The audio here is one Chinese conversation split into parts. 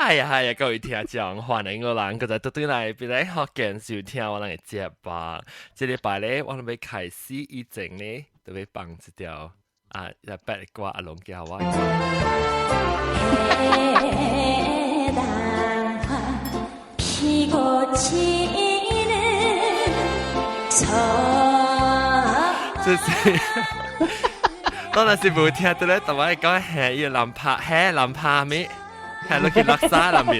係啊，各位聽眾，歡迎我人，佢就對來俾你學見收聽我哋嘅節目。這禮拜咧，我哋要開始以前咧，就要放一條一百嘅歌，阿龍叫我。這是，當然是冇聽到咧，同我講係要南拍，係南拍咩？係落去落沙入面。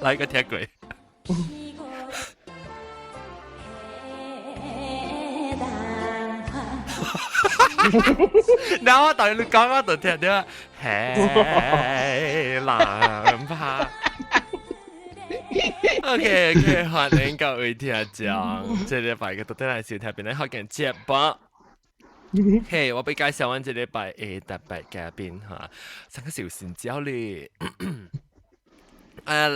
來個聽過。然後我當你講我就聽到，係南拍。OK， 歡迎各位聽眾，這禮拜嘅到底係收聽邊咧學緊節目。嘿，我俾介紹完這禮拜嘅特別嘉賓嚇，上個小仙椒咧，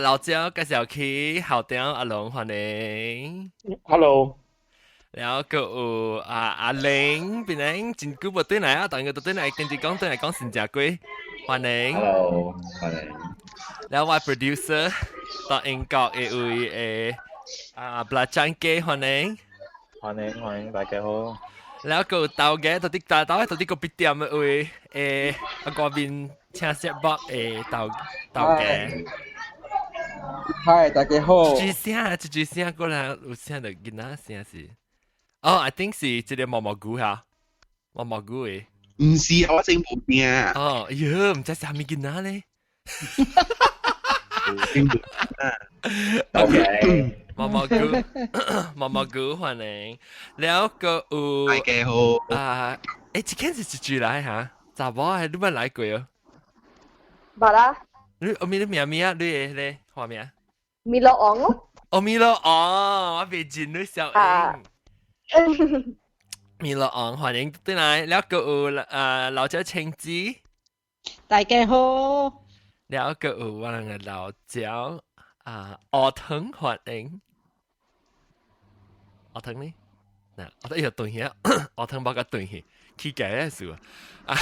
老椒介紹佢後頂阿龍歡迎 Hello，然後佢有阿玲，邊咧真久冇對嚟啊，當個對嚟跟住講對嚟講新加坡，歡迎 Hello，歡迎。然後我 producer 到英國嘅位Blah Chan Kay 歡迎，歡迎，大家好。然後佢到嘅到啲個別點嘅位嗰邊請節目到嘅。Hi，大家好。一句聲過來有聲到囡仔聲是。哦，I think 是這個毛毛菇嚇，毛毛菇誒。唔是啊，我整冇聽啊。哦，喲，唔知係咪囡仔咧？OK，毛毛菇，毛毛菇歡迎。然後個有大家好。誒，這間是一句來嚇，查某係你捌來過哦？捌啦，你名啊？你誒咧話名？米洛昂咯。哦，米洛昂，我未見你小英。米洛昂歡迎對來，然後個有老椒青子，大家好。然後個有我哋嘅老椒鵝藤歡迎，鵝藤呢？嗱，我都要斷起，鵝藤冇個斷起，起價咧數啊。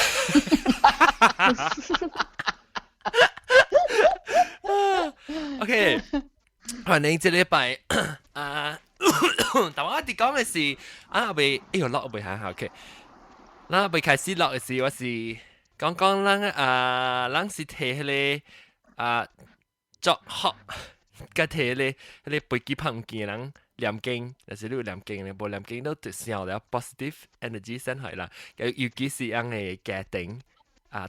OK， 歡迎這禮拜但我哋講嘅是未落未下 OK， 嗱未開始落嘅時，我是講咱是睇迄個作學嘅睇迄個飛機碰見人念經，但是你有念經咧，無念經都上了 positive energy 先係啦，尤其是人嘅家庭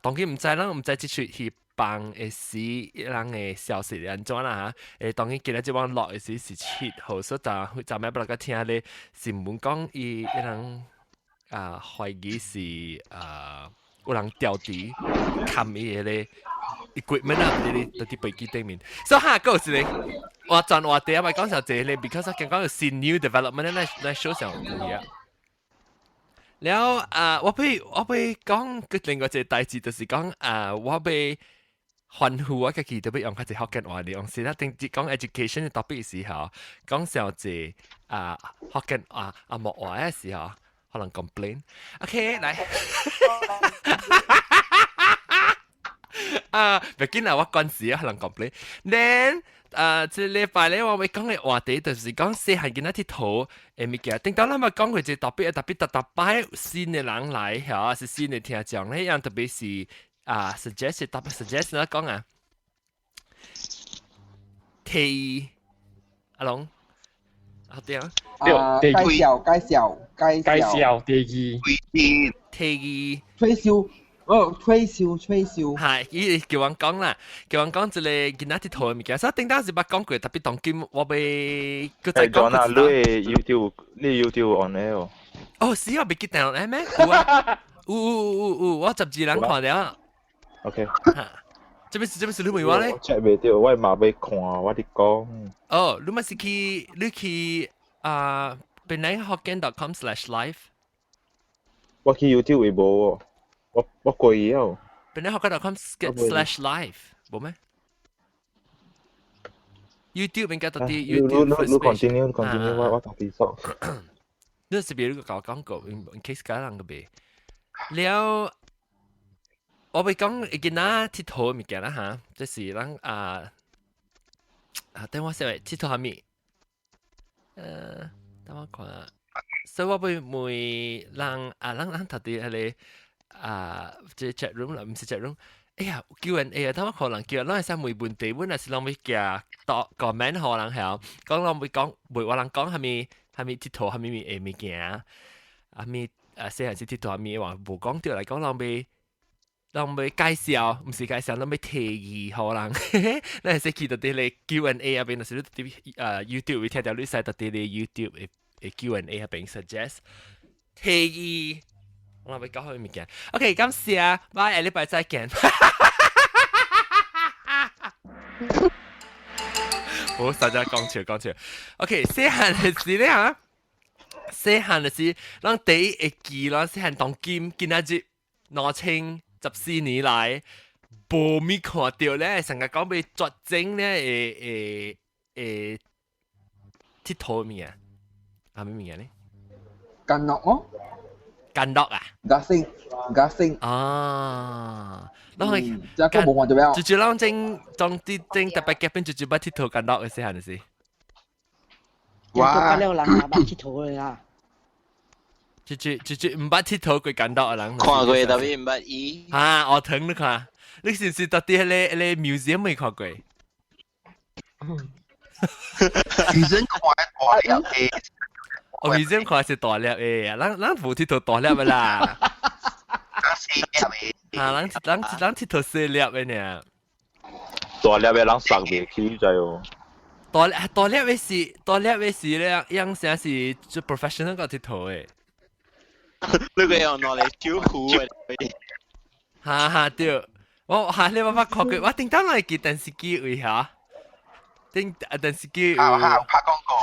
當然唔知咱唔知即出去幫嘅時，人嘅消息係安怎啦嚇？當然今日即幫落嘅時是7號，所以就咩不能夠聽咧新聞講伊人懷疑是有人掉地冚伊個咧 equipment 啊，啲飛機頂面。所以下個是咧，我第一咪講就係咧 ，because 我講有新 new development 咧，嚟 show 上嘢。แล้ว我ไป講個另外一個代誌，就是講我被歡呼我自己都要用佢哋學緊話嚟用先啦。定講 education 嘅 topic 嘅時候，講上節學緊莫話嘅時候，可能 complain。OK， 嚟唔緊要，我關事啊，可能 complain。Then這禮拜咧，我會講嘅話題就是講細漢囡仔佚佗誒物件。頂到咱咪講佢一特別特擺新嘅人來嚇，是新嘅聽眾咧，樣特別是suggest 特別 suggest 啦講啊，提阿龍，對啊，介紹第二提吹簫。吹簫，係，伊叫我講啦，叫我講一個囡仔佚佗嘅物件，所以頂當時捌講過，特別當今我被佢再講佢知道。你 YouTube on air。哦，是我未記得誒咩？有啊，有，我12人看了。OK。這邊是你問我咧？我 check 未到，我嘛要看，我哋講。哦，你咪是去penanghokkien.com/live。我去 YouTube 會無喎。我過去啊penanghokkien.com/live 冇咩 ？YouTube 應該到啲 YouTube。你 continue， 我特別熟。你是別個搞廣告，in case 搞人個別。了我會講已經嗱鐵佗物件啦嚇，即是咱等我先鐵佗係咪？等我看啊，所以我會每咱頭啲係即 chat room 啦，唔是 chat room。哎呀 Q&A 啊，等我可能叫咱係先每問題，本來是咱會夾到 comment 可能係講咱會講，每話人講係咪鐵佗係咪物件，係咪細漢時鐵佗係咪話無講對嚟講，咱會介紹，唔是介紹，咱會提議可能，咱係識見到啲你 Q&A 啊邊，就是啲YouTube 會聽到你使到啲你 YouTube 嘅 Q&A 啊邊 suggest 提議。我會講佢物件。OK， 感謝啊，拜，下禮拜再見。好，實在講笑。OK， 細漢嘅時咧嚇，細漢嘅時，咱第一會記咱細漢當今仔日2014年來，無咪看到咧，成日講俾絕症咧誒鐵佗物啊，係咩物件咧？干諾哦。干樂啊？gasing啊，咱係即係冇看到咩？就咱當啲特別嘅邊就捌鐵佗干樂嘅時候係咪？哇！了人啊，捌鐵佗啦。就唔捌鐵佗過干樂啊人。看過特別唔捌伊。啊，我聽你看，你是唔是到啲迄個 museum 未看過？女生看大了誒。我museum 看是大粒誒，咱無鐵佗大粒嘅啦。咱鐵佗細粒嘅呢。大粒嘅人上袂起就哦。大粒嘅是咧，樣成是做 professional 個鐵佗誒。你個用攞嚟招呼誒。哈對，你冇看過，我頂當來記電視機位嚇，電視機。拍廣告誒。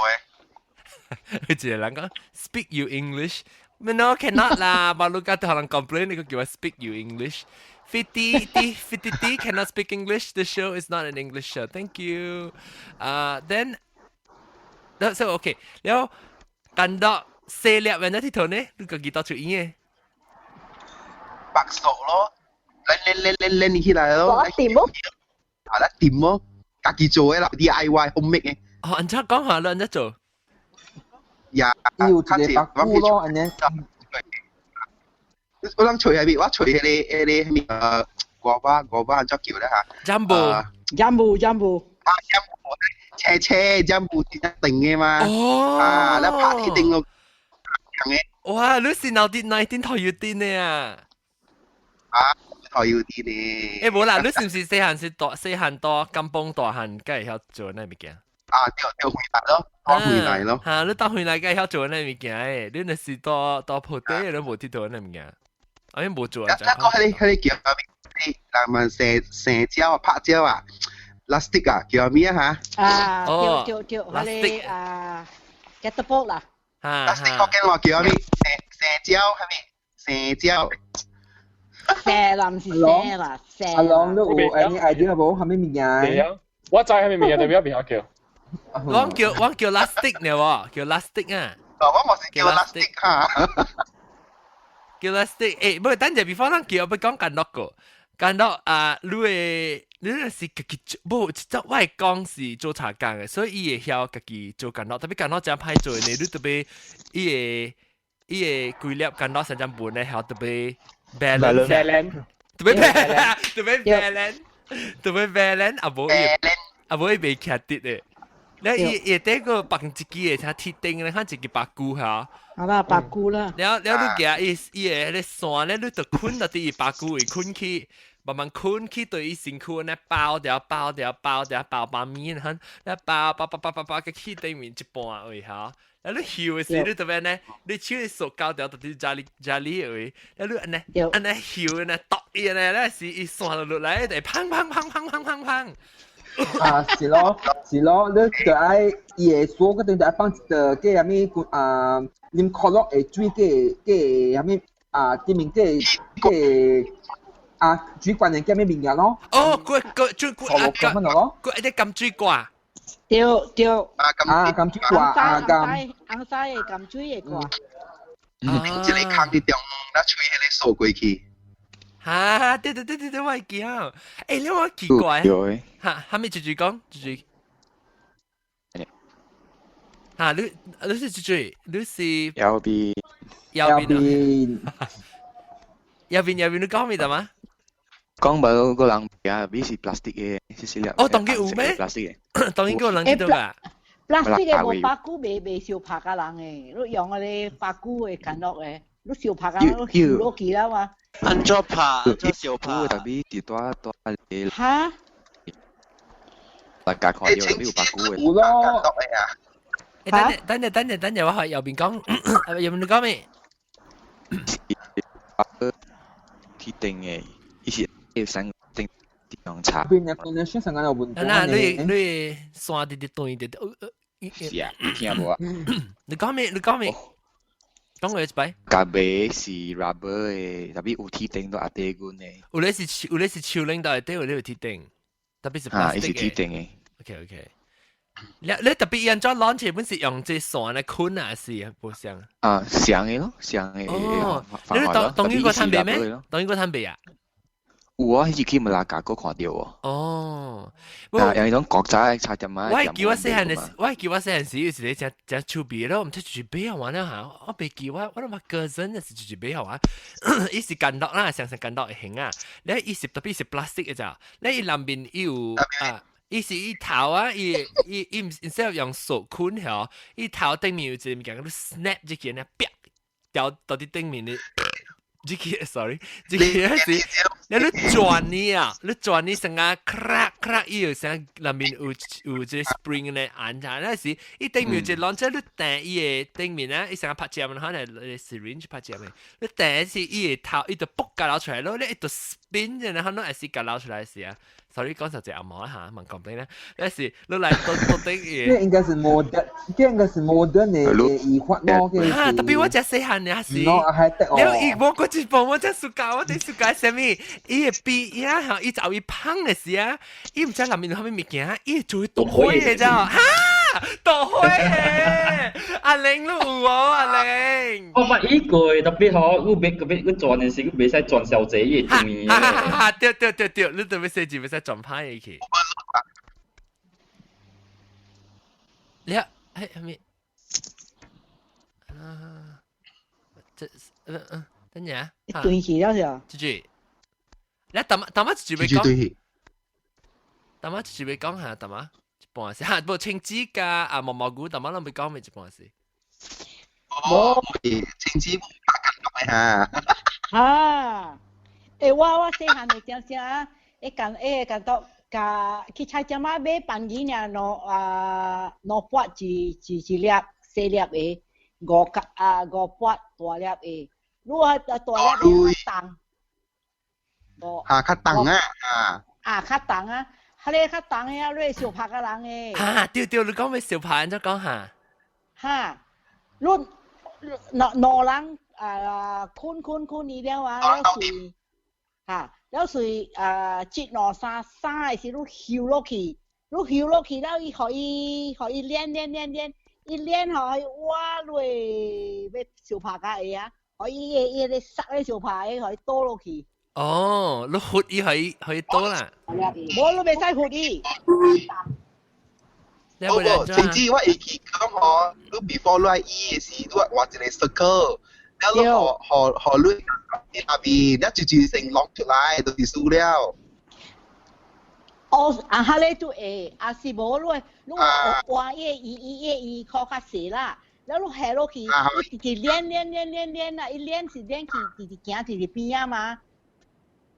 佢就係人講 speak you English，no cannot 啦，馬路家都可能 complain 你個叫我 speak you English。50 cannot speak English. The show is not an English show. Thank you. Then so okay. แล้วกันดอกเซเลียเป็นที่頭呢？你個幾多出演嘅？白熟咯，練起來咯。攞掂咯。係啦，掂咯，自己做嘅啦 ，DIY homemade 嘅。哦，人家講下啦，人家做。呀，要一個白菇咯，安尼。我諗除係邊？我除係你咩國巴安怎叫咧嚇？Jambu。車 Jambu 一定嘅嘛。哦。啊，你拍一定個嘅。哇！你是19台要癲嘅啊！啊，台要啲咧。誒冇啦，你是唔是細漢多金邦大漢，梗係曉做呢物件？啊，掉回來咯，倒回來咯。嚇，你倒回來梗係曉做呢物件誒？你那是多鋪底，你冇鐵佗呢物件。我已經冇做啊。一個係叫咩？嗱問蛇蕉啊，拍蕉啊 ，plastic 啊，叫咩啊嚇？啊，叫係啊 ，catapult 啦。plastic 嗰間話叫咩？蛇蕉係咪？蛇蕉。蛇啦，唔是蛇啦，蛇。阿郎都有any idea 冇？係咩物件？我知係咩物件，但係邊曉叫？我叫 elastic 呢喎，叫 elastic 啊。我冇是叫 elastic 嚇。叫 elastic， 誒，不過等陣 before 咱叫，不講緊落個，緊落你是自己做，不，即我係講是做茶工嘅，所以伊會曉自己做緊落，特別緊落真歹做呢，你特別伊會規粒緊落成陣本咧，曉特別 balance，特別 balance，阿冇伊未劇啲嘅。你亦得個綁自己嘅，睇鐵釘咧，看自己白菇嚇。係啦，白菇啦。แล้ว你嘅伊嘅咧線咧，你就捆到啲白菇，捆起，慢慢捆起對伊身軀咧包掉包面，嚇，咧包嘅起對面一半位嚇。แล้ว你搖嘅時，你特別咧，你手係塑膠掉到啲咖喱位，แล้ว你安尼搖咧，剁伊咧是伊線落嚟，就砰。啊，是咯，你就愛椰酥嗰陣就愛放一個嘅咩啉可樂嘅水嘅咩啲名嘅水罐嘅叫咩名嘅咯？哦，個水罐啊，個一啲金水掛。對。金水掛紅曬嘅金水嘅掛。即係你扛啲中，那吹起嚟掃過去。哈，對，我會記啊。誒，你我奇怪有嚇，後面一句講，嚇，你是一句，你是要比右邊，你講咩的嗎？講冇個人啊，比是 plastic 嘅，是粒。哦，當佢有咩？plastic 嘅，當然個人知道㗎。plastic 嘅無把骨未燒拍個人嘅，你用嗰啲把骨嘅間落嘅，你燒拍個人，你燒落去啦嘛。安怎拍？安怎燒拍？特別啲多嘅。嚇？大家看到有白骨嘅。有咯。等陣，我喺右邊講，右邊你講咩？鐵定嘅，以前要生定電查。邊嘅 connection 成間有問題。嗱，你刷啲對啲，是啊，聽冇啊？你講咩？講我一擺。咖啡是 rubber 嘅，特別有鐵定都阿地管嘅。有咧是超領導嘅，有咧有鐵定，特別是 plastic 嘅。係鐵定嘅。OK。你特別用咗 launch 本是用這線嚟捆啊，是啊，冇上啊，上嘅咯，上嘅。哦，你當然個攤幣咩？當然個攤幣啊。有啊，迄期咪拉價哥看到喎。哦，啊，有種國際差點啊。我叫我細漢時，有時你只手臂咯，唔知住邊好玩啦嚇。我被叫我諗個人是住邊好玩。伊是間落啦，常間落型啊。你伊是特別是 plastic 嘅咋？你南邊有啊。伊是伊頭啊，伊唔適合用手捆嗬，伊頭頂面有一個物件，你 snap 這件咧，啪掉到啲頂面你，這個 sorry， 這個是你轉呢啊，你轉呢成個 crack， 伊有成內面有這 spring 咧按下，那時伊頂面有一個 launcher， 你彈伊嘅頂面啊，伊成個拍針，可能係 syringe 拍針嘅，你彈是伊嘅頭，伊就卜架撈出來咯，你一度 spin 然後可能係是架撈出來時啊。sorry 講實隻阿毛嚇，問講俾咧，有時你嚟到啲嘢。這應該是 modern， 這應該是 modern 嘅醫法咯。啊，特別我隻細漢嘅時，你我嗰次幫我隻暑假，我哋暑假係咩？伊嘅鼻呀嚇，伊就伊胖嘅時啊，伊唔知裡面後面物件，伊就會倒開嘅咋嚇。倒開嘅，阿玲都有喎，阿玲。我發依句特別好，你轉嘅時，你未使轉小姐嘅正面嘅。對，你特別細字未使轉派嘅去。你係咪？啊，等陣。對起了是啊。住，你淡媽住未講？淡媽住未講下淡媽？半時嚇，無青子甲啊毛毛菇，淡媽攏未講咩一半時。冇，青子冇白緊落去嚇。啊，我細漢嘅正正啊，間到去菜店啊買飯件啊，攞八一粒細粒嘅，5八大粒嘅，如果大粒嘅重，較重啊較重啊。佢哋較重嘅啊，你小拍個人嘅。嚇，對，你講咩小拍？再講下。嚇，你攞人坤呢啲話，有時接攞衫嘅時，你翹落去，แล้ว伊可以練，一練可以挖落要小拍個嘢啊，可以啲塞喺小拍嘅可以倒落去。哦，你活伊可以多啦。冇，你未使活伊。你有冇甚至我會記講嗬，你 before 你伊嘅時，你畫一個 circle，แล้ว你學你下邊，แล้วจู่成落出來就是輸了。哦，下咧都是冇你畫伊靠較細啦，แล้ว你下落去，一直練啊，一練是練去直行直邊啊嘛。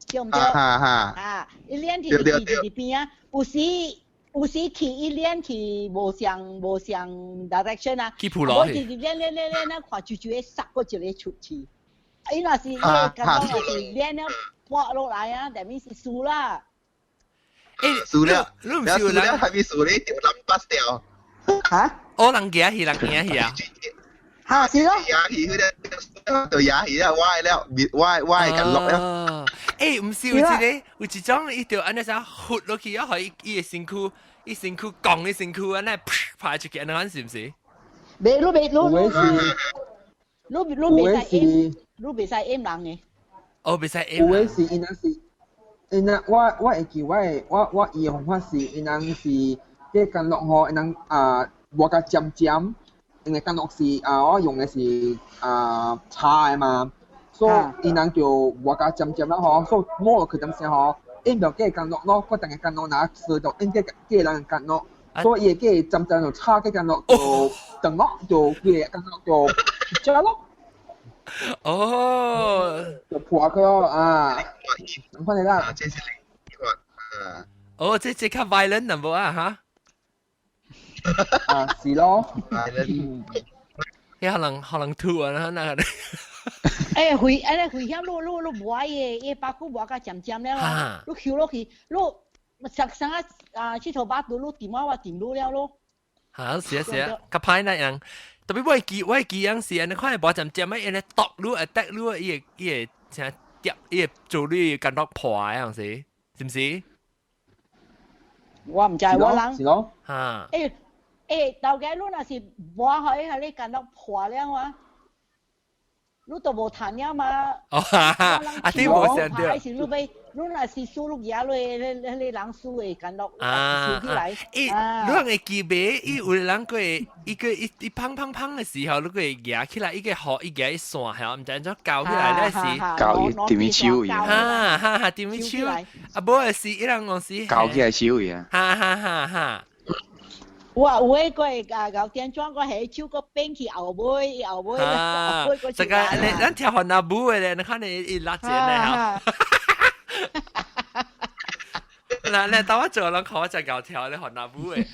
對唔對？一練去邊啊，有時去一練去無上 direction 啊，我直練啊，看住會塞過一個出去。伊若是感覺若是練了滑落來啊，但係是輸啦。輸了，輸了，係咪輸你條諗不掉？嚇？我人驚去啊！嚇是咯。就也係啦，歪緊落啦。唔是有一種伊條安尼啥活落去，可以伊嘅身軀降嘅身軀安尼拍出去，安尼是唔是？你未使 aim 人嘅。哦，袂使 aim 有诶是因若是，因若我会记我伊诶方法是因若是迄干落吼，因若我甲尖尖，因为干落是我用诶是叉诶嘛，所以因若就我甲尖尖啦吼，所以摸落去点先吼，因着计干落咯，我等下干落拿ซื้到因计人干落。所以嘅浸就差嘅間落就等咯，就嘅間落就加咯。哦，就破佢咯咁翻嚟啦。這是另一個哦，這較 violent 淡薄啊嚇。是咯。可能吐啊，那個。誒，危險，你無嘅，把骨無甲尖尖咧，你翹落去，你。成佚佗把到你點啊，點到了咯。嚇，是啊，較歹那樣。特別我記樣是安尼看無針針啊，安尼剁你，attack你，伊會像跌，伊會做你感覺破啊樣是，是唔是？我唔知我人。是咯。嚇。到嘅你若是摸開，你感覺破了啊？你都無彈了嘛？哦哈，啲無想到。還是你被你若是輸入嘢你人輸嘅感覺收起來。你人嘅記憶，有人佢一砰嘅時候，你佢夾起來，一個河一夾一線，係唔知點搞起來咧是。搞一點樣手嘅。哈，點樣手？啊，無係是一人講是。搞起來手嘅。哈。我有誒個搞電裝個係手個邊去後尾。這個咱跳河那舞嘅咧，你看你一拉錢咧嚇。嗱，當我做人看我就搞跳咧河那舞嘅，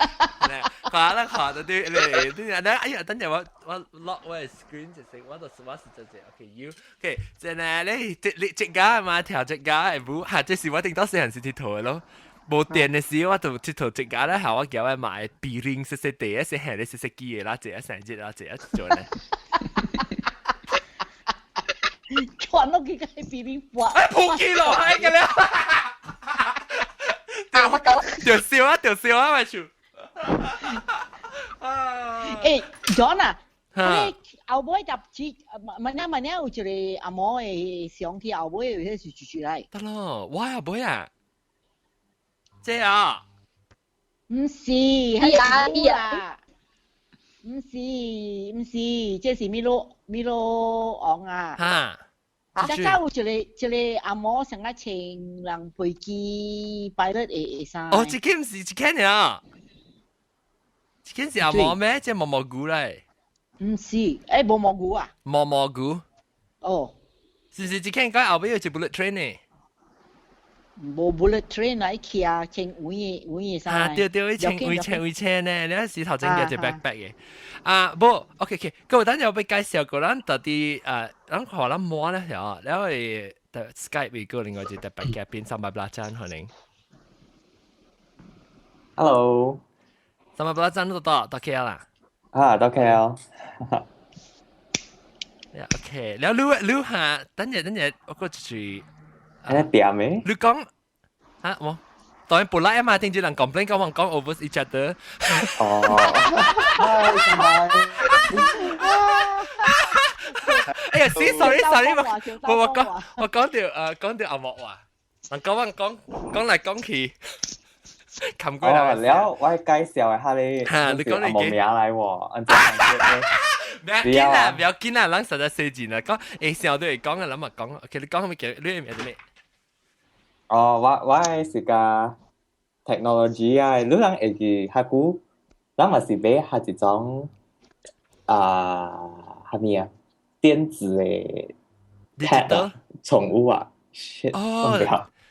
看啦看到啲你，哎呀，等陣我 lock 我嘅 screen 就成，我是就，OK you，OK， 即係咧你隻架嘛跳隻架嘅舞，嚇，即是我定到時行是鐵頭嘅咯。冇電嘅時，我就鐵頭直架咧，係我叫佢買鼻鈴細細地一些行咧細細機嘅啦，這一成隻啦，這一做咧。傳落去個鼻鈴破。撲起落嚟嘅啦！掉笑啊，咪住。John 啊，你後尾搭住，問有一個阿嬤嘅上去後尾有迄是住嚟。得咯，我後尾啊。這啊，唔是，係啊，唔是，這是米羅昂啊。嚇，即係有一個阿嬤成日穿人飛機擺得嘅衫。哦，這件唔是，這件啊，這件是阿嬤咩？這毛毛菇嚟。唔是，毛毛菇啊。毛毛菇。哦。是這件該後尾有一 bullet train 呢。冇 bullet train 嚟騎啊，穿碗嘢衫。對，穿呢，你係頭前嘅隻 backpack 嘅。不 ，OK， 咁等陣我俾介紹個人到底咱可能摸咧嚇，然後Skype 會個另外一隻 backpack 變300可能。Hello。300到 KL 啦。到 KL。OK，然後你下等陣我個住。喺點咩？你講嚇我，當然本來啊嘛，聽住人 complain 講over each other。哦。哎呀 ，sorry，我講條阿莫話，人講嚟講去，冚過嚟。แล้ว我介紹下你，你講你嘅名嚟喎，按照唔要緊啊，人實在細字啦，講時候都嚟講嘅，諗啊講 ，OK， 你講咩叫你名係咩？我係個 technology 啊，你人會記下股，咱嘛是買下一種係咩啊？電子嘅 pet 啊，寵物啊，哦，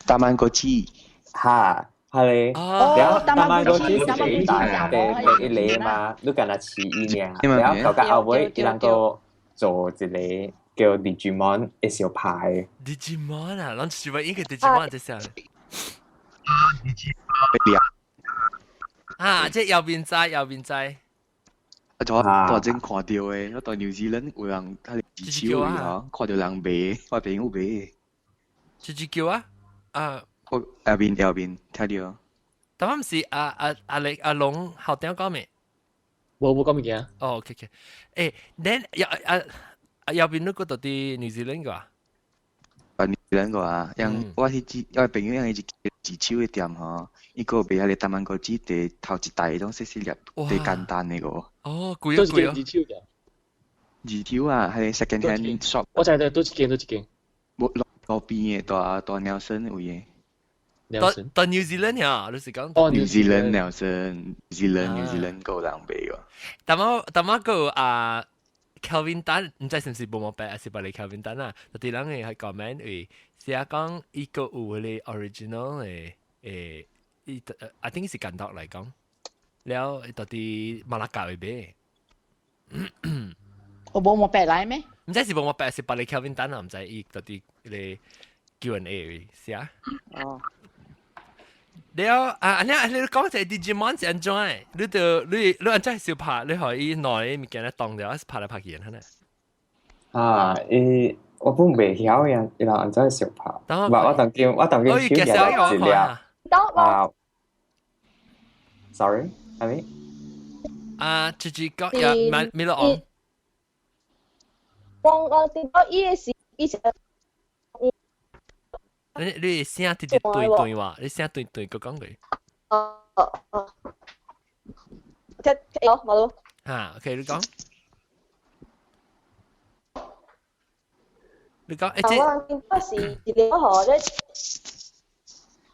大曼國雞，嚇，係咧，然後大曼國雞是一大嘅一類嘛，你干那飼伊爾，然後到後尾伊人個做一個。叫 Digimon 嘅小牌。Digimon 啊，咱是咪應該 Digimon 即係？即係右邊仔。我正看到嘅，我到紐西蘭有人睇隻手啊，看到人買，我朋友買。隻叫啊？我後邊睇到。但係唔是阿龍後頂講咩？冇講咩嘅。哦 ，OK， then 右邊嗰個到啲 New Zealand 㗎？纽西蘭個啊，因我朋友因自手嘅店吼，伊個賣下你大曼果子第頭一袋種細細粒，最簡單嘅個。哦，貴啊貴啊！字條啊，係 second hand shop。我知都一間。冇路邊嘅大Nelson 位嘅。到 New Zealand 啊，你是講？哦 ，New Zealand Nelson，New Zealand 個人賣個。但我個啊。Kelvin Tan 唔知是唔是冇白，還是把你 Kelvin Tan 啊？就啲人嘅喺 comment 誒，寫講依個有嗰啲 original 誒I think 是間獨嚟講，แล้ว到啲馬拉加嘅俾。我冇白來咩？唔知是冇白，是把你 Kelvin Tan 啊？唔知依到啲你 Q&A 寫啊？哦。แล้วอันนี้你講就係 Digimon 是安怎嘅？你安怎係拍？你可以拿啲物件嚟當掉，還是拍來拍去嘅呢？我本未曉呀，然後安怎係拍？我當叫小人治療。Sorry，係咪？直接講呀，咪落on。我見到依時以前。你聲直接對話，你聲對個講佢。即我冇。OK， 你講。你講，我見嗰時治療學咧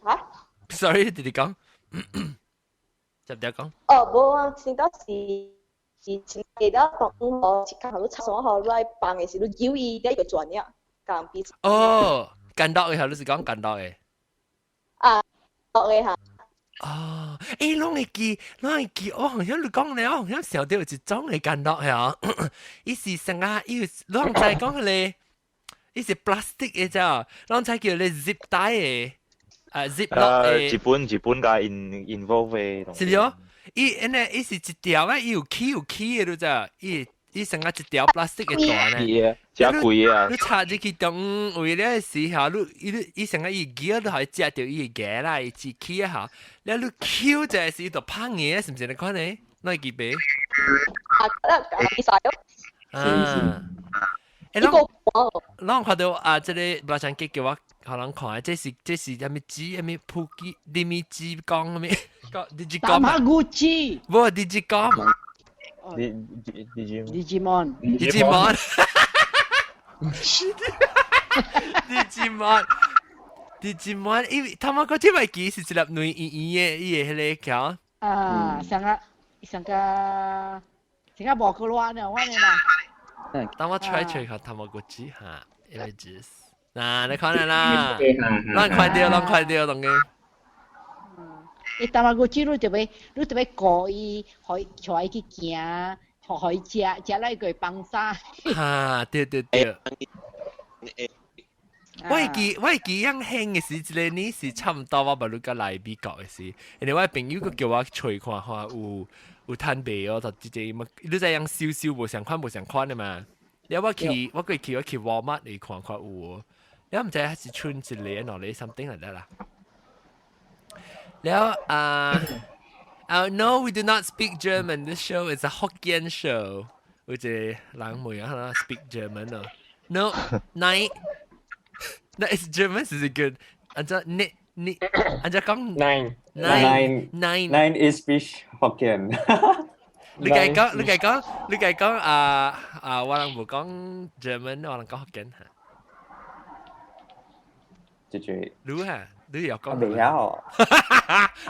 嚇。Sorry， 你講。就點講？冇啊，先嗰時前記得同我前間學都插上學來辦嘅時都要伊一個專業講比。哦。間獨嘅，你是講間獨嘅？獨嘅嚇。哦，攏會記，我好像你講咧，我好像想到有一種嘅間獨係啊，伊是成啊，伊攏在講咧，伊是 plastic 嘅啫，攏在叫咧 zip 帶嘅，zip lock 嘅。日本嘅 involve 嘅。是咯，伊是一條啊，伊有起嘅都啫，伊成啊一條 plastic 嘅帶咧。真貴啊！你插入去當位咧時候，伊成個伊腳都可以接到伊個腳啦，伊自起一下，你翹就係時度拍嘢，是唔是你講呢？攞幾杯？啷看到啊？這裡羅長傑叫我可能看，這是有咩紙有咩鋪機，啲咩紙講咩？啲紙講。大馬古紙。冇啲紙講。Digimon。Digimon， 因為他們嗰啲咪幾時立女伊個迄個橋？上個無個亂呢，我呢啦。等我 try 下他們嗰啲嚇 images。嗱，你看啦，啷快啲，當嘅。你他們嗰啲你特別故意可以帶去行。可以食那個幫沙。對。我記樣興嘅時陣呢是差唔多我把你個來美國嘅時，人哋我朋友佢叫我隨看下有攤賣哦，就直接乜你在樣少無相款嘅嘛。然後我去 Walmart 嚟看有，然後唔知係是春節嚟攞嚟 something like that 啦。然後no, we do not speak German. This show is a Hokkien show. 好似人妹啊，speak German 咯。No, nine. That is German is good. 按照你，按照講 nine is speak Hokkien. 你計講我人冇講 German， 我人講 Hokkien 嚇。直接。รู้嚇。你又講未曉，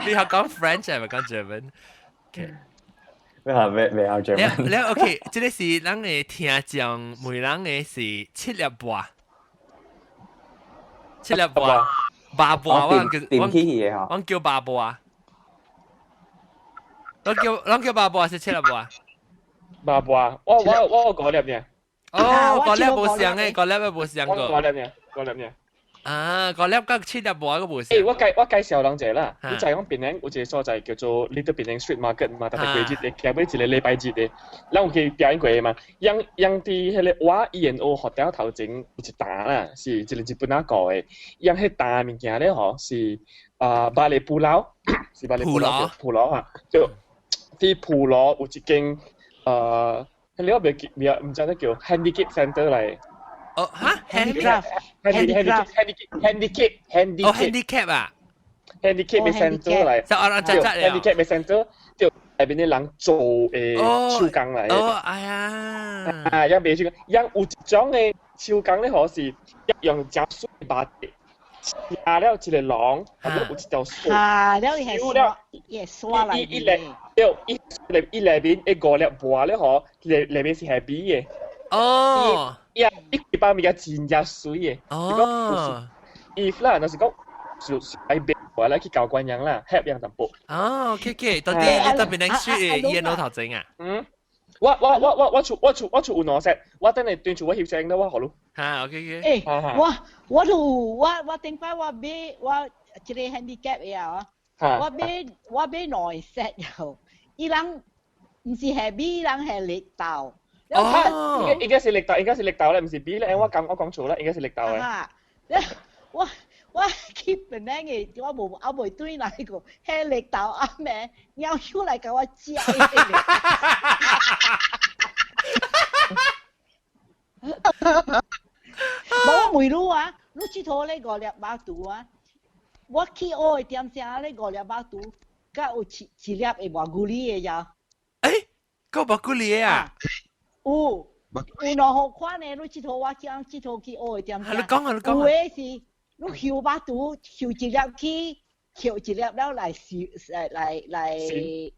你又講 French 係咪講 German？OK， 未曉 German。你 OK， 即係是人嘅聽講，每人嘅是7粒半，8半，我叫8半，我叫8半是7粒半。8半，我5粒嘅。哦，5粒冇上嘅，5粒冇上過。5粒嘅。5粒跟7粒半個冇事。我介紹兩隻啦。你就係講檳城有一個所在叫做 Little Penang Street Market 嘛，特別季節嘅，基本一個禮拜節嘅。咱有去表演過嘛？樣啲迄個我 E&O hotel 頭前有一單啦，是一個日本仔搞嘅。樣迄單物件咧吼是巴黎普勞，是巴黎普勞啊，就啲普勞有一間迄個唔知咧叫 handicap center 嚟。哦哈 handicap 啊 handicap 嘅 center 嚟，就我就 handicap 嘅 center 就入邊啲人做手工嚟。哦，哎呀，啊，一邊手工，有一種嘅手工咧，可是一樣只水把地，下了一個籠，然後有一條水，下了係刷，也刷嚟嘅。一裏邊一個粒薄咧，嗬，裏邊是係比嘅。哦，一把咪嘅真正水嘅。哦，if 啦，就是講。就喺邊話咧去教慣人啦 ，help 人淡薄。哦 ，OK， 到底你特別能書嘅嘢攞頭整啊？我出換我識，我等你斷住我協聲啦，我好咯。嚇 ，OK， 誒，我頂翻我俾我一個 handicap 呀，我俾內 set 又，伊人唔是係 B， 人係力道。哦，應該是力道咧，唔是 B 咧，我講錯啦，應該是力道嘅。我 keep 本來嘅，我冇對那個係力道啊咩，要出來給我教。冇梅魯啊，你去拖呢個兩把刀啊，我去學點聲呢個兩把刀，加有一粒嘅瓦古里嘅呀。誒，個瓦古里啊？有兩號款嘅，你去拖我講去拖去學點聲。你講。有嘅是。你翕把刀，翕一粒去，翕一粒了來燒，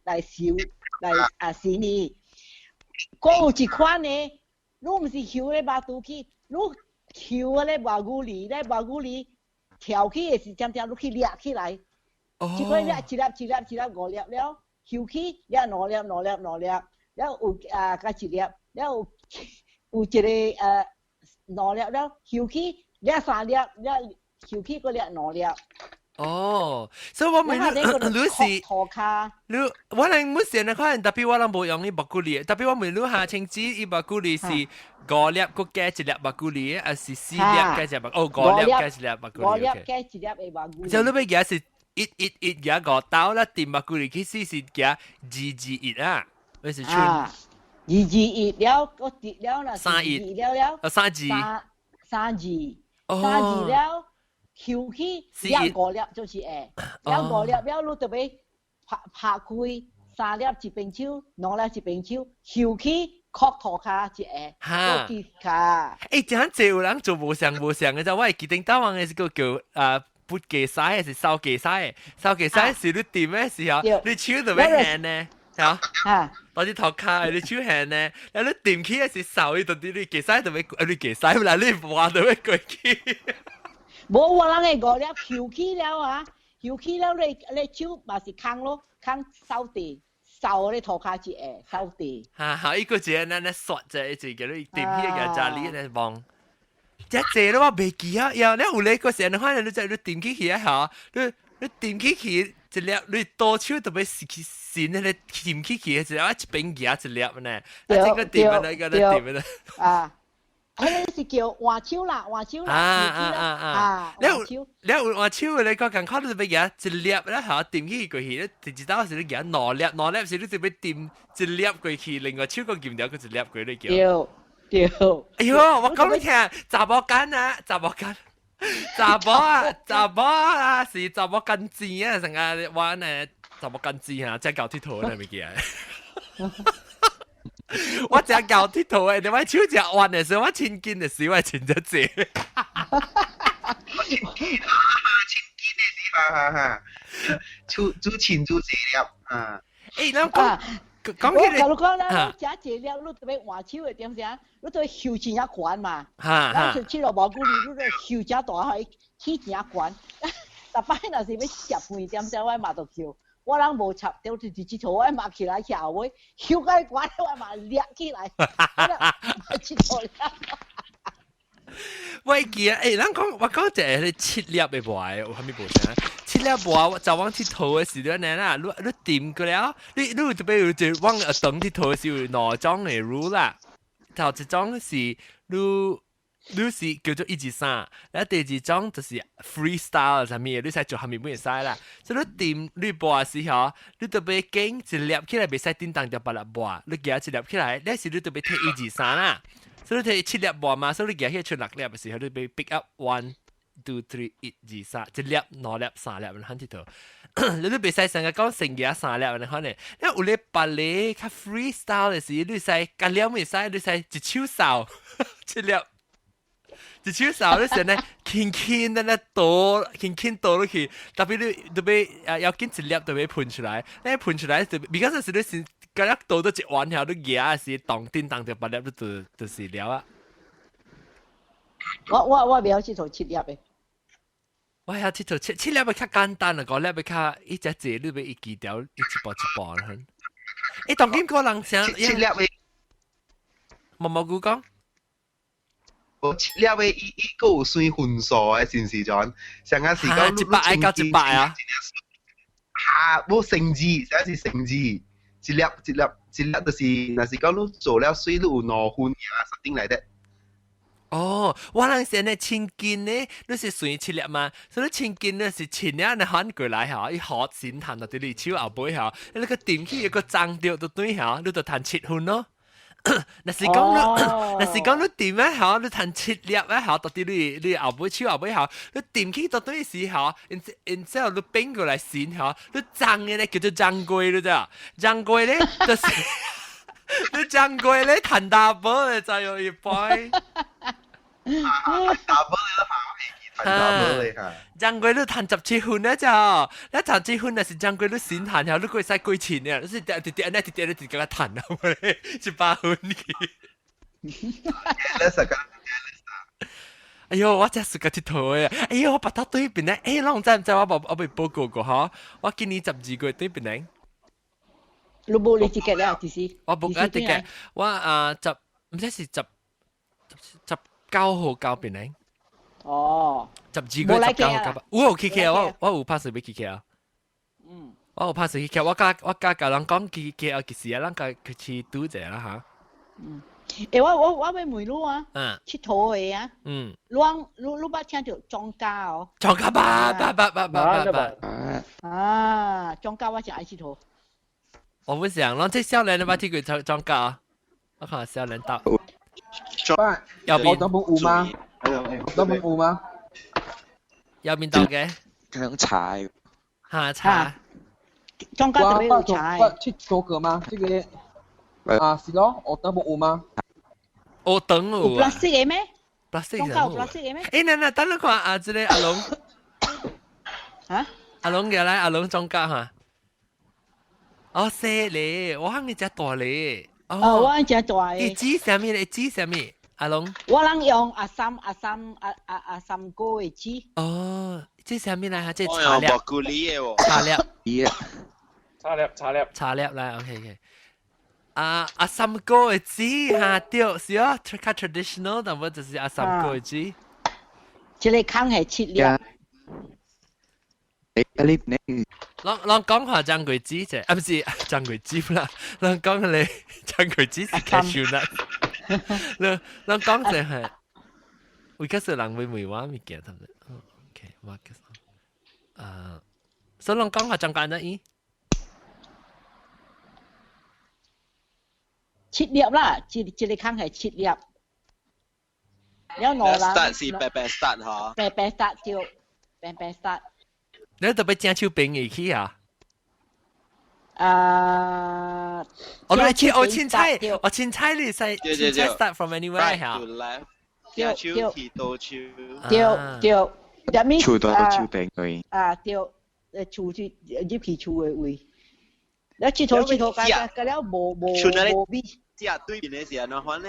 來洗呢。嗰有一款呢，你唔是翕呢把刀去，你翕呢瓦古里跳起嘅是點點，你去掠起來。一塊掠一粒五粒了，翕起掠兩粒，了有加一粒，了有一個兩粒了，翕起掠三粒了。跳起嗰粒攞粒。哦，所以我咪你是，我能目前呢可能特別我能冇用呢白古里，特別我咪你下清子呢白古里是五粒個加一粒白古里，還是四粒加一粒白？哦，五粒加一粒白古里。五粒加一粒嘅白古里。就你咪嘅是一嘅個刀啦，掂白古里其實是嘅2啊，還是串2了，個跌了啦，3了，3了。跳起兩個粒就是兩個粒了，你特別拍開三粒一邊手，兩粒一邊手，跳起殼頭卡一個結卡。誒，這樣子有人做無相嘅就，我係記定台灣嘅是個叫撥機篩還是掃機篩？掃機篩是你掂嘅時候，你手特別輕呢，嚇，攞啲頭卡你手輕呢，然後你掂起嘅是掃呢度啲你機篩特別，你機篩唔啦，你話特別貴氣。冇我人個了跳起了啊，跳起了你手嘛是空咯，空掃地，掃你頭殼子掃地。哈，一個節咱刷者一個你點起個家裡嚟望，一節咯我未記啊，然後你有你個時候可能你就你點起起啊嚇，你點起起一粒你多手特別線咧，你點起起一粒一邊夾一粒呢，一個點啊，一個點啊。啊。嗰是叫換手啦，你換手你個更考慮乜嘢？一粒咧嚇掂起過去，你知道是你夾兩粒是你特別掂一粒過去，另外手個劍條佢一粒過你叫。對。哎呦，我講你聽，查某間啊，查某是查某間字啊，成日玩誒查某間字啊，即係搞鐵圖咧咪記啊？我只搞鐵圖誒，你話手只彎嘅時候，我千斤嘅時候，我千隻字。做錢做這粒啊！誒，咁講起你，講啦，食這粒，你特別換手嘅點先？你對袖錢一款嘛？然後去落毛菇里，你對袖只大係起錢一款。但係那是要食飯點先，我嘛就叫。我人無插掉就直接坐，我抹起來下位，休解關我嘛掠起來，切錯啦。喂記啊，誒，我講就係你切粒嘅話，有係咪冇聲？切粒話我就往鐵頭嘅時候呢啦，你掂過了，你特別就往等鐵頭嘅時候兩種嘅 rule 啦，頭一種是你是叫做123，然後第二種就是 freestyle 上面，你使做下面冇嘢使啦。所以你掂你播嘅時候，你特別驚一粒起來，袂使叮當條把粒播，你夾一粒起來，那時你特別聽123啦。所所以你睇7粒半嘛，所以你夾起出6粒嘅時候，你被 pick up 1 2 3 1 2 3，一粒2粒3粒，你睇呢度。你都別使成日講成日3粒，你可能，因為有啲白你較 freestyle 嘅時，你使夾料未使，你使一手掃7粒。一手掃你成日輕的那倒，輕倒落去，特別你特別要緊一粒特別噴出來，你噴出來特別，because 是你先嗰粒倒到一碗後，你夾時當叮當就8粒就是了啊。我未有試做7粒嘅。我係試做7粒比較簡單啊，5粒比較一隻字你俾一記掉，一步啦。誒，當今個人想7粒嘅，毛菇講。7粒嘅伊個有算分數嘅，是唔是咁？上個時間100愛到100啊！冇成字，上是成字，一粒就是，若是講你做了水，你有5分啊，something like that。哦，我諗先呢千斤呢，你是算7粒嘛？所以千斤呢是前日你喊過來嚇，一學先彈到啲手後背嚇，你個點起一個爭掉到對嚇，你就彈7分咯。若是講你點咧嚇，你彈7粒咧嚇，到啲你後背手後背嚇，你點起到對時嚇，然之後你變過來先嚇，你爭嘅咧叫做爭龜咯啫，爭龜咧就是。你爭貴咧彈大波咧就有一杯，大波你都好，彈大波你嚇。爭貴你彈17分咧就，你彈17分那是爭貴你先彈下，你可以使幾錢嘅，你是跌你自己彈啊嘛，18分嘅。哎呦，我真係個鐵頭嘅，哎呦，我把它對邊咧，哎，啷知唔知我被報告過嚇，我今年12個對邊咧。你冇你自己咧，自私。我冇自己，我唔知是19號交邊咧。哦。12個19號交吧。我有去啊，我有拍攝俾去啊。嗯。我有拍攝去，我家人講去嘅時啊，人家佢去賭者啦嚇。嗯。誒，我要問你啊。嗯。佚佗嘅啊。嗯。你捌聽到莊家哦？莊家吧。啊，莊家我真愛佚佗。我不想，然後這少年你把這個裝假啊，我看少年到。右邊我等本有嗎？等本有嗎？右邊到嘅。香茶。嚇茶。裝假特別有茶。不去做個嗎？這個啊是咯，我等本有嗎？我等有。有 plastic 嘅咩 ？plastic 裝假有 plastic 嘅咩？誒，那等你看啊，這個阿龍。啊？阿龍嘅來，阿龍裝假哈。哦，細咧，我喊你只大咧。哦，我喊只大嘅。一支什麼？一支什麼？阿龍。我能用阿三個嘅支。哦，這什麼來？這茶葉。我用蘑菇梨嘅喎。茶葉來 ，OK。阿三個嘅支嚇對，是哦，較 traditional，但係就是阿三個嘅支。這個坑係7粒。咱講下張桂枝啫，啊唔是張桂枝啦，咱講你張桂枝是 cashew nut，咱講就係，為嗰時人會梅花物件，係咪？OK，我嘅，所以咱講下張桂枝7粒啦，這個坑係7粒。有攞啦。start 是白白 start 嗬。白白 start 就白白 start。你特別正手冰入去啊？我青菜你使青菜 start from anywhere 嚇。正手提刀手。對，入面手多手冰對。啊對，手去入去手嘅位。你佚佗個了無味。只對面嘅時候哪款呢？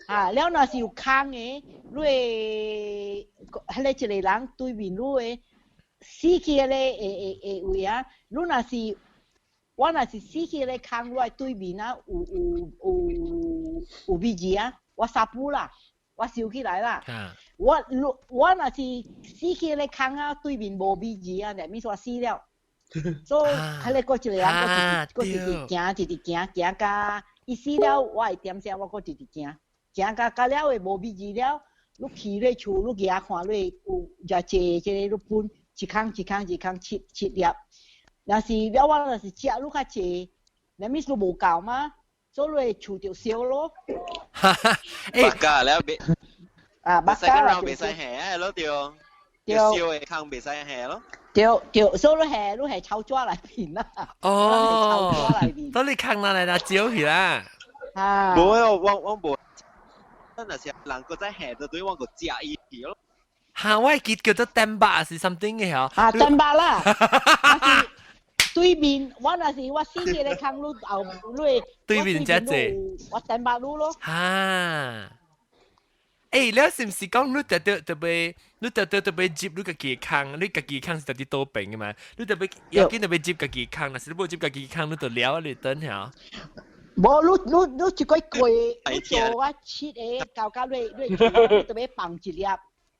啊，了那是有坑嘅，你迄個一個人對面你嘅。死去咧位啊！你若是我若是死去咧坑，我對面啊有味字啊！我殺補啦，我收起來啦。我若是死去咧坑啊，對面無味字啊，就咪說死了。所以迄個嗰一個人，我直行甲伊死了，我會點聲，我直行甲了誒無味字了。你去咧厝，你行看咧有只這個你分。一坑7粒，若是了我若是食愈較濟，那咪是無夠嘛，所以厝就燒咯。ปากกาแล้วปากกาเราเบสแห่แล้วเดียว燒嘅坑未使下咯。所以你係臭抓嚟片啦。哦，當你坑哪嚟啦？招去啦。冇啊，我冇。真係是能夠在下到對我個加一條咯。嚇，我係叫做電巴是 something 嘅嗬。電巴啦。對面，我那是我先嘅你坑路後路。對面只隻。我電巴路咯。嚇。誒，你是唔是講你特別接你個健康，你個健康是特別多病嘅嘛？你特別要緊特別接個健康，但是你冇接個健康，你就了你等下。冇，你一個攰，你做我切嘅，搞你特別綁一粒。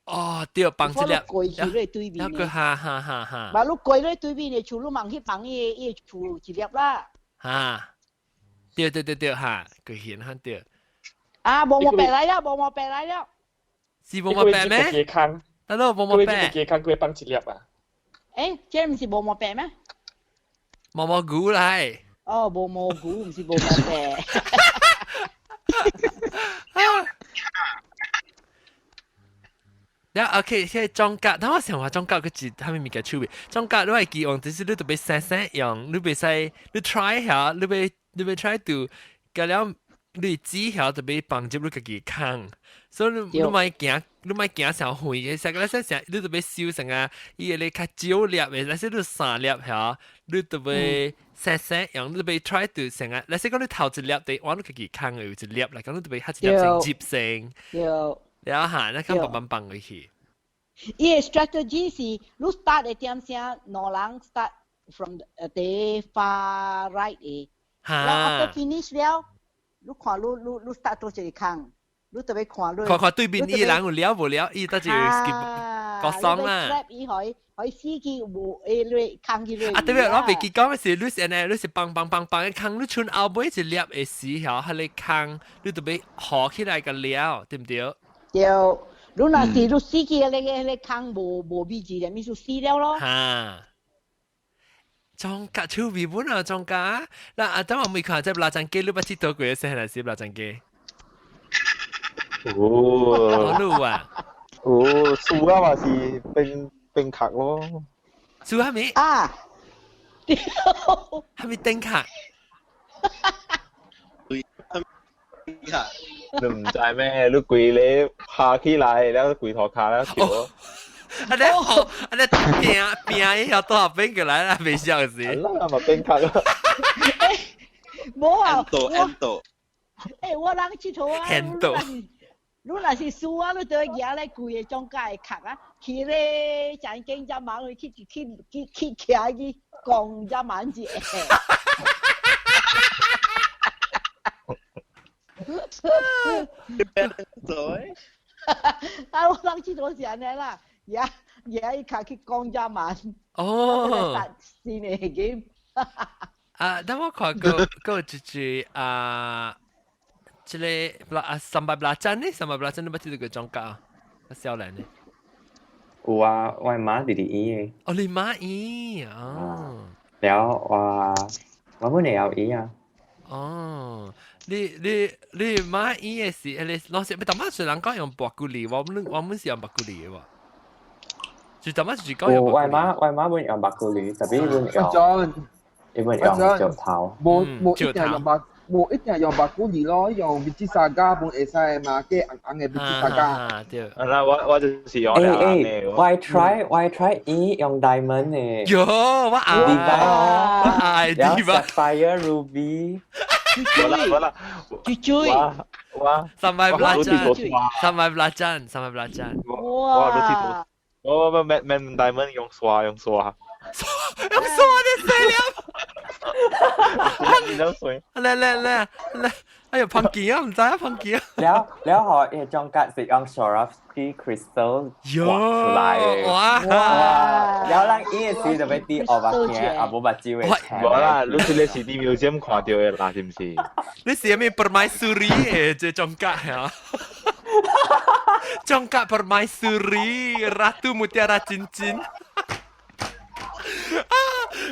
哦，對，綁一粒。攰住你對面。那個哈。嘛，你攰你對面嘅，處你忙去綁伊處一粒啦。哈，對，哈，佢顯很對。冇病嚟啦，冇病嚟啦。是冇病咩？得咯，冇病。健康佢幫一粒啊。這唔是冇病咩？毛菇嚟。哦，冇菇唔是冇病。แล้วโอเคใช่จองกะถ้าว่าเสียงว่าจองกะก็จิถ้าไม่มีการช่วยจองกะด้วยกี่องแต่是你都被แซ่อย่าง你被ใส่你 try 下你被 try ดูก็แล้ว你只下就被幫助你自己扛所以你咪驚上會嘅實嗰陣時你就被燒成啊伊個你較少粒嘅但是你三粒下你就被แซ่อย่าง你就被 try ดู成啊但是講你頭一粒對我你自己扛嘅有一粒嚟講你就被下一粒成接成แล้วหานะครับปังๆเลยคือstrategy 是你 start 嘅點先，no 人 start from the far right 嘅，然後 after finish 了，你看你 start 到這個坑，你特別看你。看對面伊人有了無了，伊得就 skip 個爽啦。伊可以死去無誒坑去嚟。啊，對面我未記講嘅是，你是棒嘅坑，你穿後尾一粒嘅時候，係你坑，你特別學起來個了，對唔對？對，你若是你死去嗰個坑無味字嘅，咪就死了咯。嚇，裝甲超味本啊，裝甲。嗱，等我未看即係辣醬雞，你不知道佢嘅聲係是辣醬雞。哦，路啊！哦，樹啊嘛是冰殼咯。樹係咪？啊，係咪冰殼？你唔知咩？你跪你下起來，แล้ว跪頭卡แล้ว條。อันนี้邊要多少冰過來啦？未笑死。啦，咪冰殼咯。冇啊！我人佚佗啊！你若是輸啊，你對嘢咧跪嘅中間嘅殼啊，去咧正經只晚去騎講只晚字。我當時做時呢啦，而家卡去講只晚。哦。是呢嘅。等我看個就是即個三百八針呢，三百八針你不知道個裝甲啊？少年呢？有啊，我媽弟弟伊。哦，你媽伊啊？แล้ว我本嚟有伊啊。哦。你買伊嘅時，你當時咪當晚雖然講用白骨梨，我們是用白骨梨嘅喎。就當晚是講用白骨梨。我媽本用白骨梨，特別本用石頭。冇一定用白骨梨咯，用蜜汁沙加本會使嘛，嘅硬嘅蜜汁沙加。對。嗱，我就是用兩嘅。Why try 伊用 diamond 嘅。喲，我愛。然後 sapphire ruby。好啦，追，哇，三百八針。哇！我咩 diamond 用刷。用刷的水了。嚟，哎呀，碰見啊，唔知啊，碰見啊。แล้วหอจองกัดสิอง Swarovski crystal วัด出來。แล้ว讓伊嘅時就俾啲我把鏡啊冇把照嘅。冇啦，你是啲 museum 看到嘅啦，是唔是？你是咩 permaisuri 嘅即中格啊？中格 permaisuri Ratu Mutiara Cincin。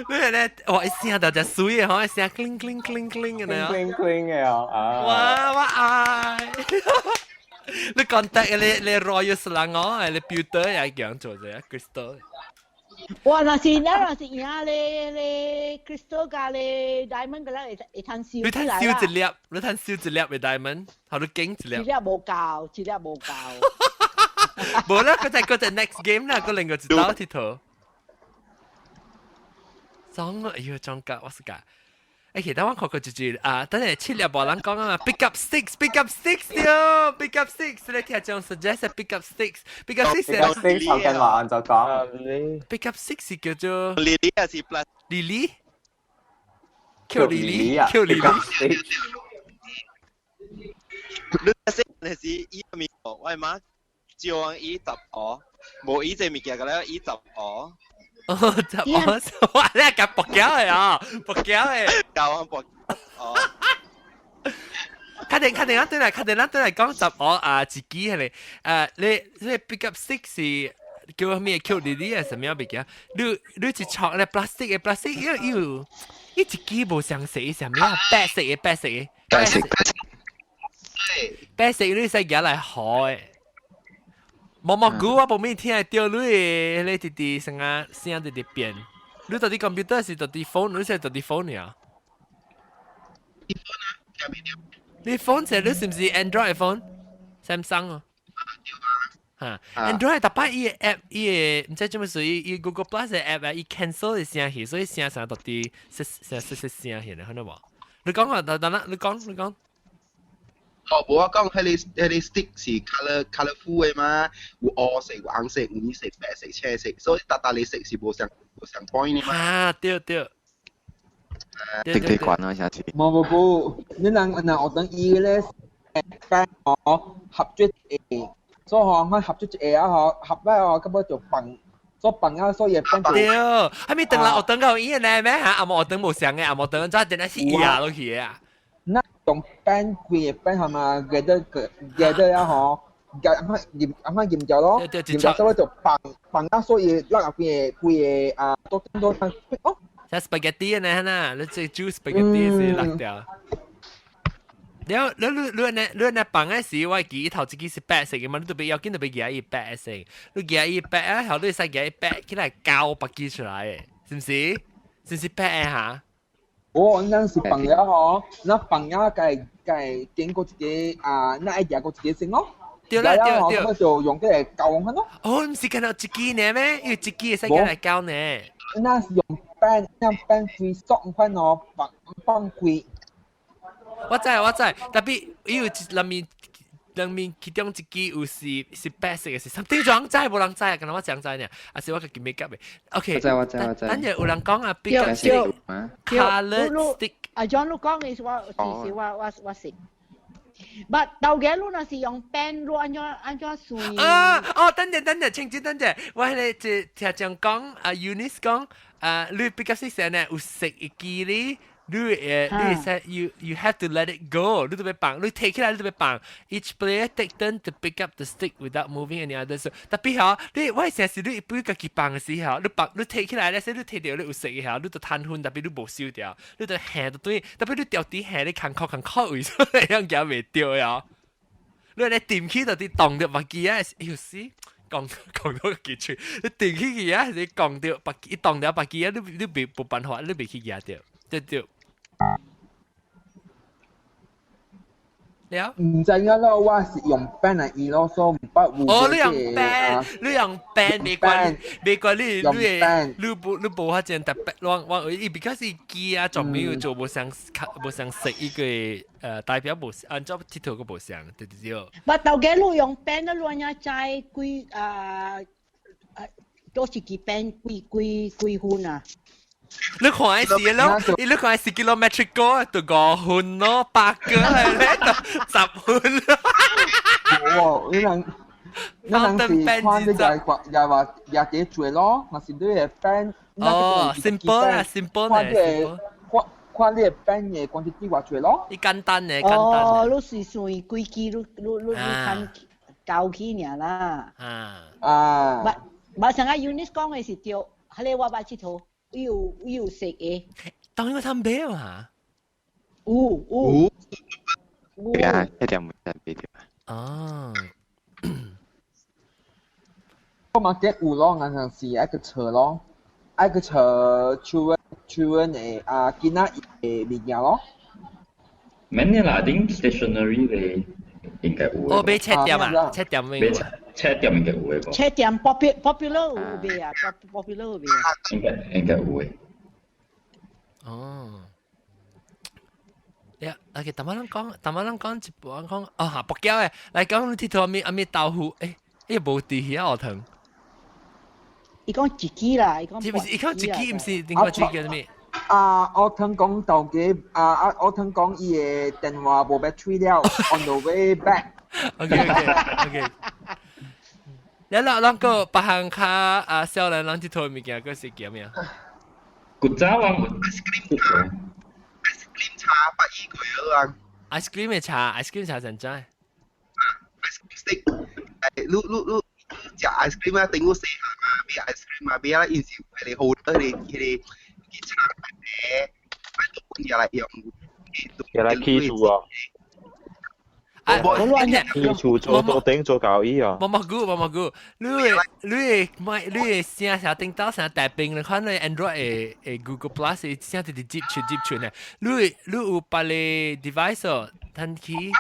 你咧，哇！一聲就只水嘅，嗬，一聲 cling cling cling cling 嘅咧，cling cling 嘅哦，哇！我愛。你講得你 Royal Selangor 你 Pewter 又樣做啫 ，Crystal。哇！那是贏你 Crystal 加你 Diamond 嘅啦，會攤燒。你攤燒一粒，你攤燒一粒嘅 Diamond，好多勁一粒。一粒冇夠，一粒冇夠。冇啦，嗰隻 next game 啦，嗰另個一刀鐵頭。裝哎呦，裝架，我是架。其實我看過就是等下七粒無人講啊嘛 ，pick up six 哟 ，pick up six，你聽種 suggest pick up six，pick up six 後近話按就講，pick up six 是叫做 Lily 還是 plus Lily，Q Lily，你識係是伊個面個，喂媽，將伊十哦，冇伊隻物件個咧，伊十哦。哦，十哦，哇！你係夾薄膠嚟啊，薄膠嚟，膠薄哦。確定啦，對嚟講十哦自己係你 pick up six 是叫咩 Q Lily 係什麼物件？你一撮咧 plastic 要一自己無相識係咩啊？白色嘅，白色你使嘢嚟好嘅。毛菇我冇咩聽係掉你你弟弟成啊聲弟弟變，你到底 computer 是到底 phone， 你係到底 phone 呀？你 phone 係你是唔是 Android phone？Samsung 啊？嚇 ，Android 特別伊個 app 伊個唔知做咩事，伊 Google Plus 嘅 app 啊，伊 cancel 嘅聲氣，所以聲成到底聲氣咧，看到冇？你講啊，等啦，你講。冇啊，講迄個 stick 是 colourful 嘅嘛，有黑色、有紅色、有紫色、白色、青色，所以搭你色是無相 point 嘅嘛。啊，對。滴管啊，下次。冇，你我等伊咧，間我合咗誒，所以我合咗誒啊，合咧我咁樣就笨，所笨啊，所以變做。對，係咪等啦？我等個伊咧咩嚇？阿冇我等冇相嘅，阿冇等咗等下是伊啊落去啊。那用 pen 貴嘅 pen 係嘛，gather 啊嗬，啱啱驗咗咯，驗咗之後就bằng啊，所以拉入貴啊多哦。像 spaghetti 呢嗱，你即係煮 spaghetti 是辣掉。แล้วเนี่ยปังไอ้สิว่ากี่頭自己是白色嘅嘛，你特別要見特別嘅一白色，你嘅一白啊，後你使嘅一白起來膠白機出來嘅，是唔是？是唔是白嘅嚇？哦，那是bằng呀嗬，那bằng呀計經過自己那一隻個自己先咯。對，咁就用嘅嚟教佢咯。哦，唔是見到自己呢咩？因為自己使嘅嚟教呢。那是用 pen 貴爽翻哦，bằng貴。我知，特別有裡面其中一支有是白色嘅，是甚啲人知冇人知啊？咁我講知呢，還是我個 make up 嘅。OK，我知。等陣有人講啊 ，pick up stick，colour stick。阿 John 都講嘅我識。But 到嘅路那是用 pen 路按照水。等陣，請住等陣，我係你聽講Eunice 講你 pick up stick 呢有食一支咧。你you have to let it go. 你特別棒，你 take 起來你特別棒。Each player take turn to pick up the stick without moving any other. So 特別嚇，我成時你不自己棒嘅時候，你 take 起來咧，所以你 take 掉你有食嘅時候，你就攤分，特別你冇燒掉，你就下到對，特別你掉啲下你扛靠位出嚟，樣嘢未掉呀。你掂起到啲動掉白機啊，要死！講到個結處，你掂起嘅嘢你講掉白機，動掉白機啊，你冇辦法，你未去嘢掉。對。唔知啊咯，我是用 pen 嚟醫咯，所以唔不會。哦，你用 pen 沒關，你冇法子特別我because 伊機啊，仲沒有做冇相識一個代表冇按照鐵頭個冇相，對。我到嘅路用 pen 嘅路呀，在幾多時幾 pen 幾款啊？你看下時咯，你看下時 kilometric 個就5分咯，8個係咧10分咯。哦，你能是看你又話廿幾歲咯，還是你嘅 band？哦 ，simple 咧。看你嘅 band 嘅關係幾話歲咯？你簡單嘅。哦，你是屬於幾支？你看教起呢啦。啊。馬上阿 Eunice 講嘅是對，係你話白紙圖。有食嘅。當然我睇唔到啊。有。對啊，一定唔得俾條。哦。個 market 有咯，硬係是一個車咯，一個車children 嘅囡仔嘅物件咯。咩啦？定 stationery 嘅應該有。哦，俾車店啊，車店咩？車店應該有嘅個。車店 popular 有未啊 ？popular 有未啊？應該有嘅。哦。呀，嗱，其實淡仔人講一半講，哦嚇，薄膠嘅，嚟講你睇到阿咪豆腐，誒冇地氣啊，我疼。伊講自己啦，伊講自己唔是點解自己叫咩？我聽講到嘅，我聽講伊嘅電話冇 battery 了 ，on the way back。OK。你兩個北行卡少年人睇到物件，嗰時叫咩啊？古早啊 ice cream 茶百二個樣。ice cream 嘅茶 ，ice cream 茶成真。ice cream stick，你食 ice cream 啊，頂我四下嘛，俾 ice cream 嘛，俾啦，以前佢哋好多佢哋茶嘅，擺到半日嚟用，又嚟企住啊！企住做頂做教醫啊！冇估，你嘅聲成叮當成大兵，你看你 Android 嘅 Google Plus 聲直接接傳咧，你有把你 device 哦，睇起，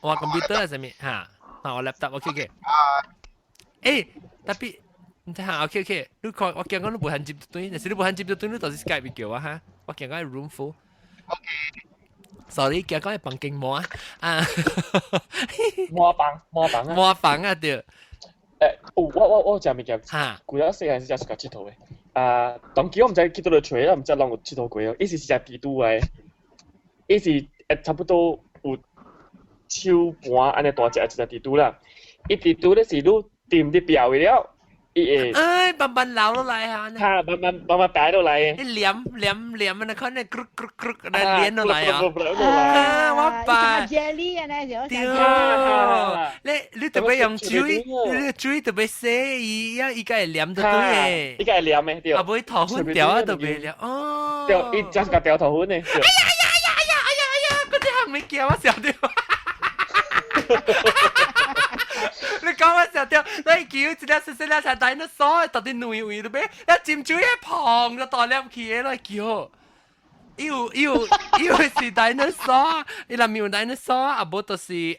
我 computer 上面嚇，我 laptop OK。tapi 唔知嚇 OK， 你看我見講你無限接對，但是你無限接對，你就是 Skype 叫我嚇，我見講係 room full。sorry， 見講係房間滿啊，滿房啊對。我食物件，古早細漢時真係佚佗嘅。當時我唔知去到落吹啦，唔知人有佚佗過哦。伊是食地圖嘅，伊是差不多有手盤安尼大隻一隻地圖啦。伊地圖咧是你點啲標嘅了。慢慢流落嚟啊！嚇，慢慢擺落嚟。黏啊！看你咕咕咕嚟連落嚟啊！我爸。jelly 啊，那就。你特別用水，你水特別細，伊個係黏得對嘅。伊個係黏嘅，對。啊，唔頭粉掉啊，特別黏。哦。對，伊就是個掉頭粉嘅。哎呀！嗰啲係咪叫我笑掉？你講我時候掉，你叫一粒細細粒才帶那鎖，到底內位都咩？一尖嘴一碰就大粒起嘅，你叫。要是帶那鎖，你嗱面帶那鎖，啊無就是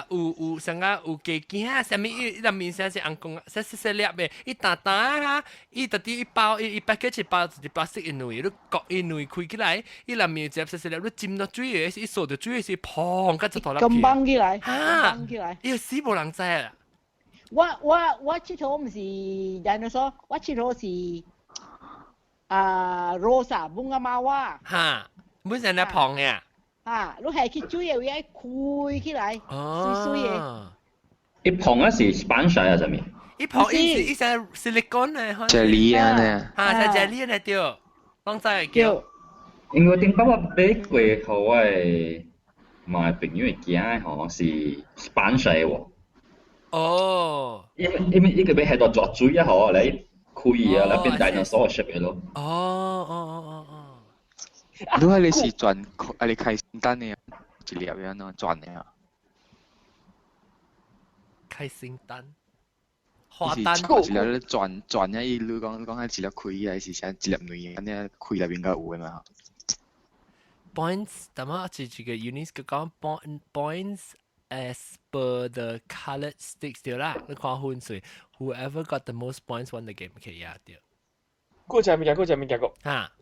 有成個有雞件，啥物伊嗱面上是紅公，細粒嘅，伊大啊，伊到底一包一package 一包一包色嘅內，你割伊內開起來，伊嗱面隻細粒，你浸到水嘅，一掃到水嘅是砰，個就大粒起。咁崩起來，崩起來，伊死無人知啊！我佚佗唔是 dinosaur， 我佚佗是rosa bunga mawar。嚇，本身係胖嘅。你係去水嘅位開起來，水嘅。一碰嗰時 sponge 啊，上面。一碰一隻 silicone 嘅。jelly 啊呢？係 jelly 嚟掉，啷知叫？因為頂擺我買過互我嘅朋友嘅囝吼是 sponge 嘅喎。哦。因為呢個要喺度作水啊，吼嚟開啊，嚟變 dinosaur shape 嘅咯。哦。如果你是轉，你開心單嘅，一粒樣咯，轉嘅啊。開心單，花單。一粒轉啊！伊你講係一粒開啊，是寫一粒內嘅，咁樣開入邊個有嘅嘛？Points，咁啊，這個 units 講 points as per the coloured sticks 對啦，你看分數 ，whoever got the most points won the game， 可以啊對。嗰隻物件個。嚇。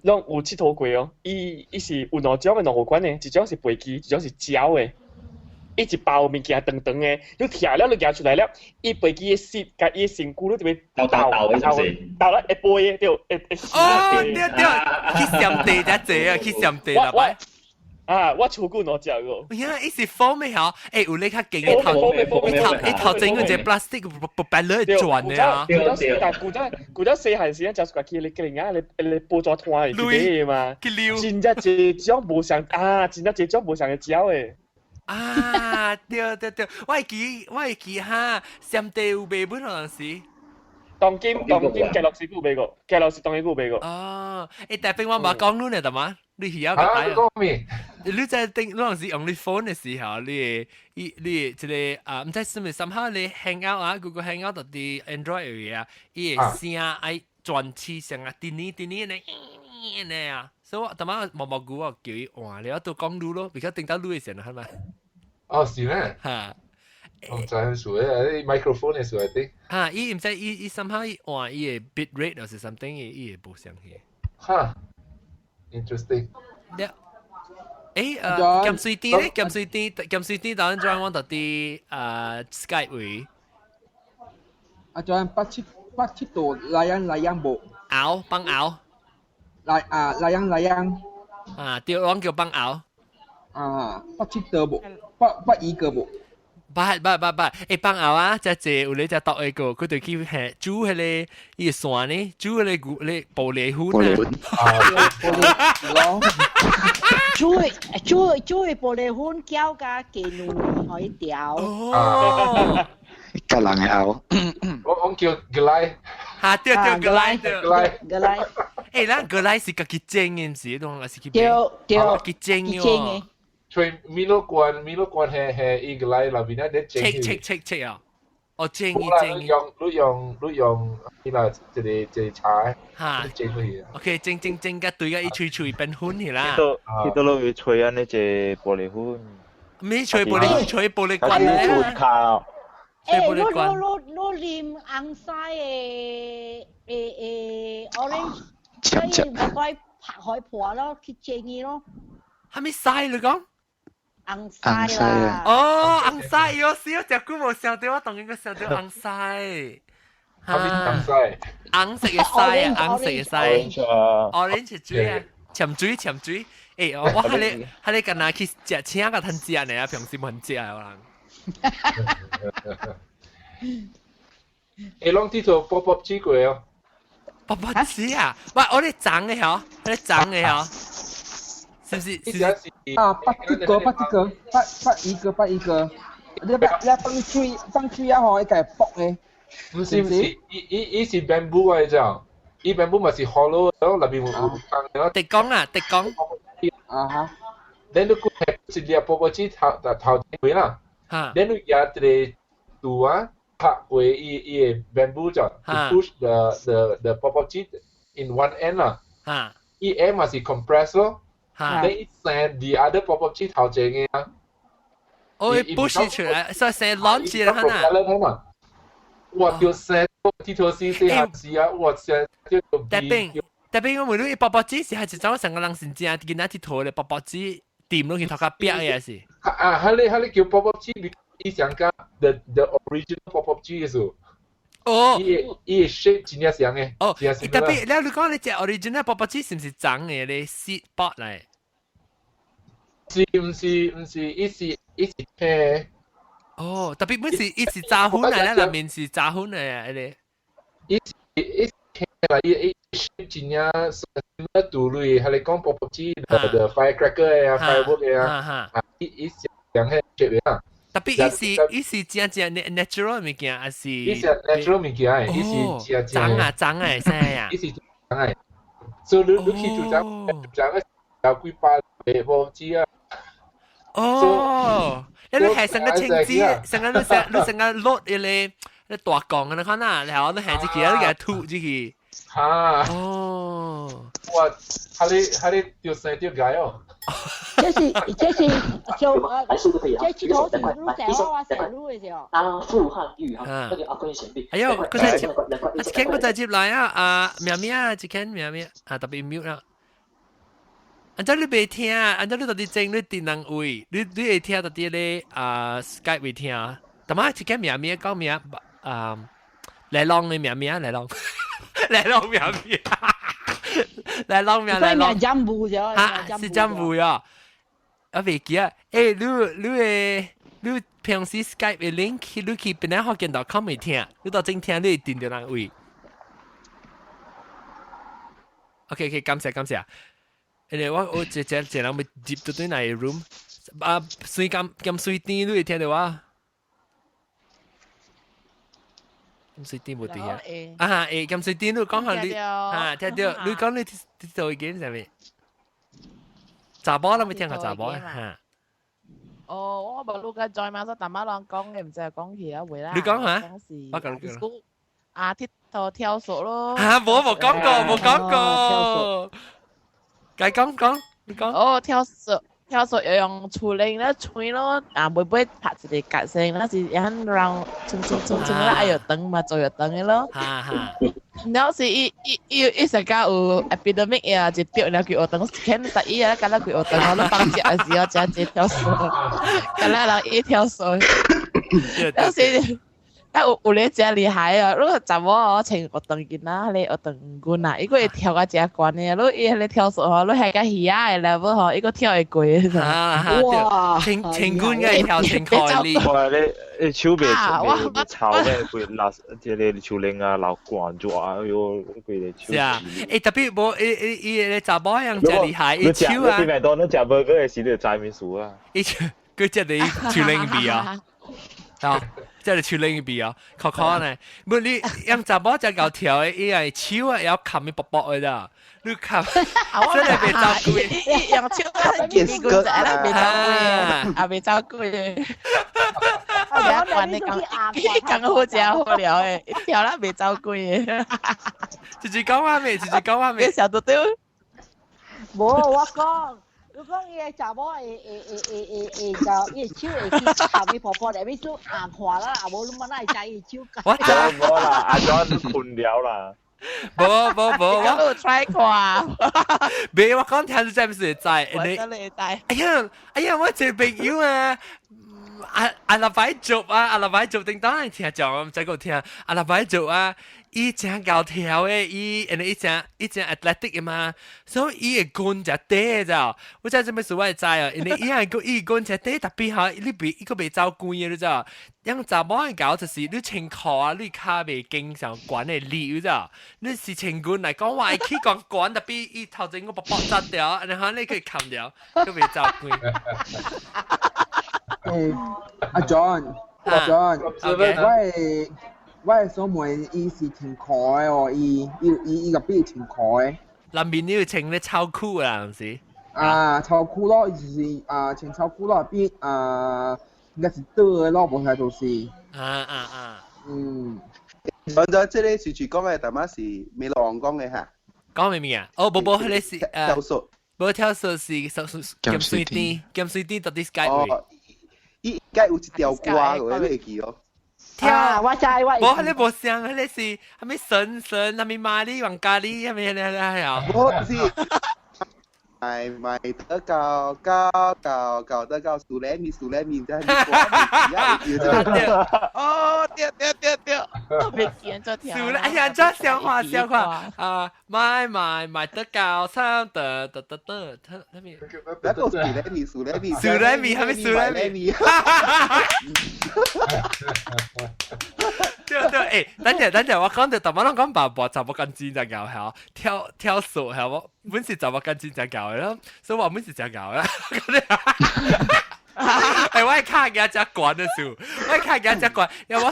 咱有佚佗過哦，伊是有兩種嘅兩號館嘅，一種是飛機，一種是膠嘅。伊一包物件長長嘅，你徛了你夾出來了，伊飛機嘅絲甲伊身軀你特別倒啦，會飛嘅對，哦對，去上地才濟啊，去上地啦咪。我超過兩隻個。呀，伊是 foam 嘅嗬，有你較勁嘅頭整嗰隻 plastic 白落去轉嘅啊。但古早細漢時就係佢你嘅啊，你包咗團嚟嘅嘛。真正這種無上真正這種無上嘅膠嘅。對，我會記哈，上地有賣本嗰陣時。當今嘅樂士股俾個，嘅樂士當然股俾個。哦，但係我冇講你嘛，你而家啊，你講咩？你在定嗰陣時用你 phone 嘅時候，你即係唔知係咪somehow你 hang out 啊 ，Google hang out 啲 Android 嘢，伊個聲愛轉起聲啊，啲呢呢啊，所以我頭晚冇估我叫伊換，你有到講路咯，而家定到路嘅時候係咪？哦，是咩？嚇。我唔知係數嘅，啲 microphone 嘅數嚟啲。嚇，伊唔知伊 somehow 伊換伊個 bit rate 或是 something 伊個無相去。嚇 ，interesting。咁水啲咧，咁水啲，當然將我到啲Skype 位。John 八七度layang bộ。幫拗。layang。吊講叫幫拗。八七度bộ，八一個bộ。八，幫拗啊！即係有你只讀一個，佢哋叫係煮係你依個蒜呢，煮係你玻璃碗啊。煮玻璃碗膠加雞卵可以掉。哦，格人嘅咬。我叫格拉。嚇，對格拉。咱格拉是自己整嘅，唔是當係自己對，自己整嘅。所以米洛關係一個來入邊咧，你整。切啊！我整。你用呢啦，即係茶。嚇。整乜嘢？OK，整嘅對嘅，一吹變款去啦。佢都會吹啊！呢隻玻璃碗。咩吹玻璃？吹玻璃罐咧。吹卡。攞念硬晒orange， 所以唔該拍海婆咯，佢整嘅咯。係咪晒你講？硬晒啦！哦，硬晒，有時我隻股冇想到，我當應該想到硬晒。係咪硬晒？硬色嘅晒啊，硬色嘅晒。Orange 水啊，潛水。誒，我係你近下去食青個吞食呢，平時冇食啊，可能。誒，攏啲做波波雞過哦。波波雞啊！喂，我哋整嘅嗬，是不是？八一個，你放水啊！嗬，一個卜嘅。唔是，伊是 bamboo 嘅啫，伊 bamboo 咪是 hollow，然後入邊有燈咯。直講。哈。你都係一粒波波雞頭尾啦。嚇。你都壓啲度啊，拍為伊 bamboo 啫 ，to push the 波波雞 in one end 啦。嚇。伊 end 咪是 compress 咯。你一成 the other 波波雞頭正嘅啊。我 push 出來，所以成浪子啦，嚇。我叫成鐵頭絲四下字啊！我成叫做 B。特別我每日波波雞是係一種成個人先正，見到鐵頭咧波波雞掂落去頭殼壁嘅是。你叫波波雞，你想講 the original 波波雞嘅時候。哦。伊 shape 真係像嘅。哦。特別你講你隻 original 波波雞是唔是長嘅咧 seed pot 嚟？唔是，伊是平。哦，特別本是伊是炸粉嚟咧，裏面是炸粉嚟啊！你伊平啦，伊真呀，什度類，係你講波波雞的 firecracker 啊 ，firework 啊，伊上係shape啊。特別伊是真 natural 物件，還是？伊是 natural 物件誒，伊是真啊，使啊。伊是真誒，所以你去做真有幾百個波雞啊。哦。你係成個青子，成個攞你大鋼嘅，你看啊，然後你係自己你嘅吐自己。啊。哦。哇，係你掉生掉解哦。這是就這鐵頭是錄在我寫錄嘅時候。富漢語哈，那個阿坤選的。哎呦，佢再接，一間佢再接來啊！苗苗，一間苗苗啊，特別 mute 啦。按照你袂聽，按照你到底整你電人位，你會聽到啲咧Skype 會聽，但係一間名名講名來浪嘅名名來浪名名，來浪名來浪。占卜咗，嚇是占卜啊！我袂記啊，你平時 Skype 嘅 link，你去邊個見到 com 會聽，你到正聽你電到人位。OK，感謝。誒，我一人咪接到對嚟 room，水咁水電，你會聽到啊？金水店冇啲啊，金水店你講下你嚇，聽到你講你做一件係咪？查甫啦，咪聽下查甫嚇。哦，我冇錄緊再嘛，所以大媽講嘅唔知係講其他會啦。你講下，我講啊，鐵頭跳索咯。嚇，冇講過。該講，你講。哦，跳索要用處理咧吹咯，啊，會拍一個格聲，那是一樣讓衝啦，有燈嘛，做有燈嘅咯。然後是一時間有 epidemic 啊，就掉了佢有燈，看到伊啊，咁啦佢有燈，我都放假嘅時候就直接跳索，咁啦人一跳索，有時。有咧真厲害啊！如果怎麼我穿學堂件啦，你學堂棍啊，伊個會跳個真懸嘅，如果伊咧跳數吼，你係個魚啊嘅 level 吼，伊個跳會過哇！穿棍嘅跳穿開哩。哇！你手臂抄咩？佢拿即係你手領啊，留慣咗啊，喲！佢哋手。是啊，特別冇伊查某樣真厲害，伊手啊。你咪當你食 burger 嘅時，你就齋面數啊。伊佢即係手領邊啊？啊！即係處理邊啊，確呢？唔你用查某只嚿條嘅，伊係手啊，有冚咪薄薄嘅咋？你冚真係未照顧。用手啊，見你個仔啦，未照顧，啊未照顧。我講你講好正好料嘅，一條啦未照顧嘅。直接講話未？小豆豆。冇，我講。如果伊個查某會就伊手會去後面婆婆嚟，咪數硬化啦，啊無你乜嚟仔伊手夾。我冇啦，阿 John 困了啦。冇，我都 try 過啊。未，我講聽真係唔是知。我真係知。哎呀，我做朋友啊。阿拉擺做啊，阿拉擺做叮當，聽講我唔知個聽，阿拉擺做啊，伊正高跳誒，伊正 athletic 嘅嘛，所以伊個棍就低咋，我真係咩事我知啊，因為伊個棍就低，特別嚇，你伊個未走棍嘅你知，因查某嘅搞就是你穿褲啊，你卡未經常管嘅力你知，你是穿棍嚟講話，佢講管特別伊頭前個薄薄扎掉，然後你可以冚掉，佢未走棍。阿 John，我所問伊是穿褲嘅哦，伊個邊穿褲嘅。南邊你要穿咧超酷啊，係唔是？啊，超酷咯，就是穿超酷咯，邊應該是對嘅咯，冇睇到是。嗯。講咗即係樹講嘅大媽是美羅王講嘅嚇。講咩啊？哦，冇，你是跳數。冇跳數是鹹水店到底是解咩？伊該有一條歌嘅，你會記哦。跳，我知。冇，你冇想，你是係咪神，係咪瑪麗王咖喱，係咪係啊？冇是。買得高得高，數來面，真係哦，對，我未見咗條。數來，哎呀，真笑話啊！買得高，三得，那邊。那個數來面，係咪數來面？對，等陣，我講到大媽講爸爸就冇咁賤就搞係跳數係冇，本是就冇咁賤就搞啦，所以話本是就搞啦。係我係卡嘅一隻管嘅數，因為我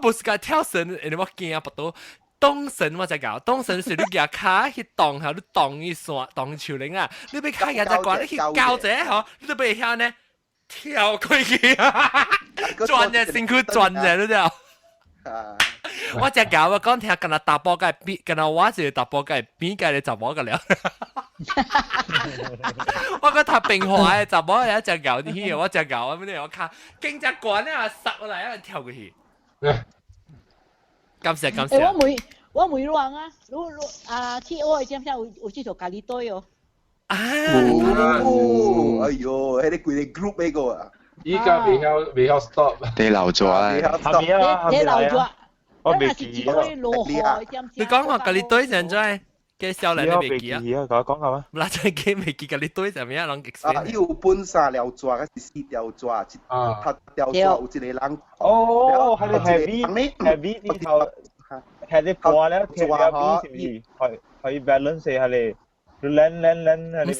冇時間跳繩，因為我驚不到動繩我就搞，動繩是你夾卡去動下，你動一線動樹林啊，你俾卡嘅一隻管，你去教者嗬，你都俾向呢跳過去，轉嘅身軀轉嘅，你知道？我只搞我講聽，跟他打波嘅邊，跟他我是打波嘅邊嘅你就冇個了。我覺得他平滑嘅就冇有一隻搞啲嘢，我只搞咁樣我卡，經隻管咧塞落嚟，一跳過去。感謝。我每亂啊，去我知唔知有去做咖喱堆哦？哎呦，迄個規個 group 嗰個啊！依家未曉 stop， 你留咗啊！你留咗，我未記啊！你講我咖喱堆現在嘅時候嚟你未記啊？講下咩？嗱，真係未記咖喱堆就咩人極啊！有本三條抓，嗰是四條抓，一條抓有一個人。哦，係你 heavy 呢頭係你過咧條邊是唔是？係 balance 係你，你 land 係你。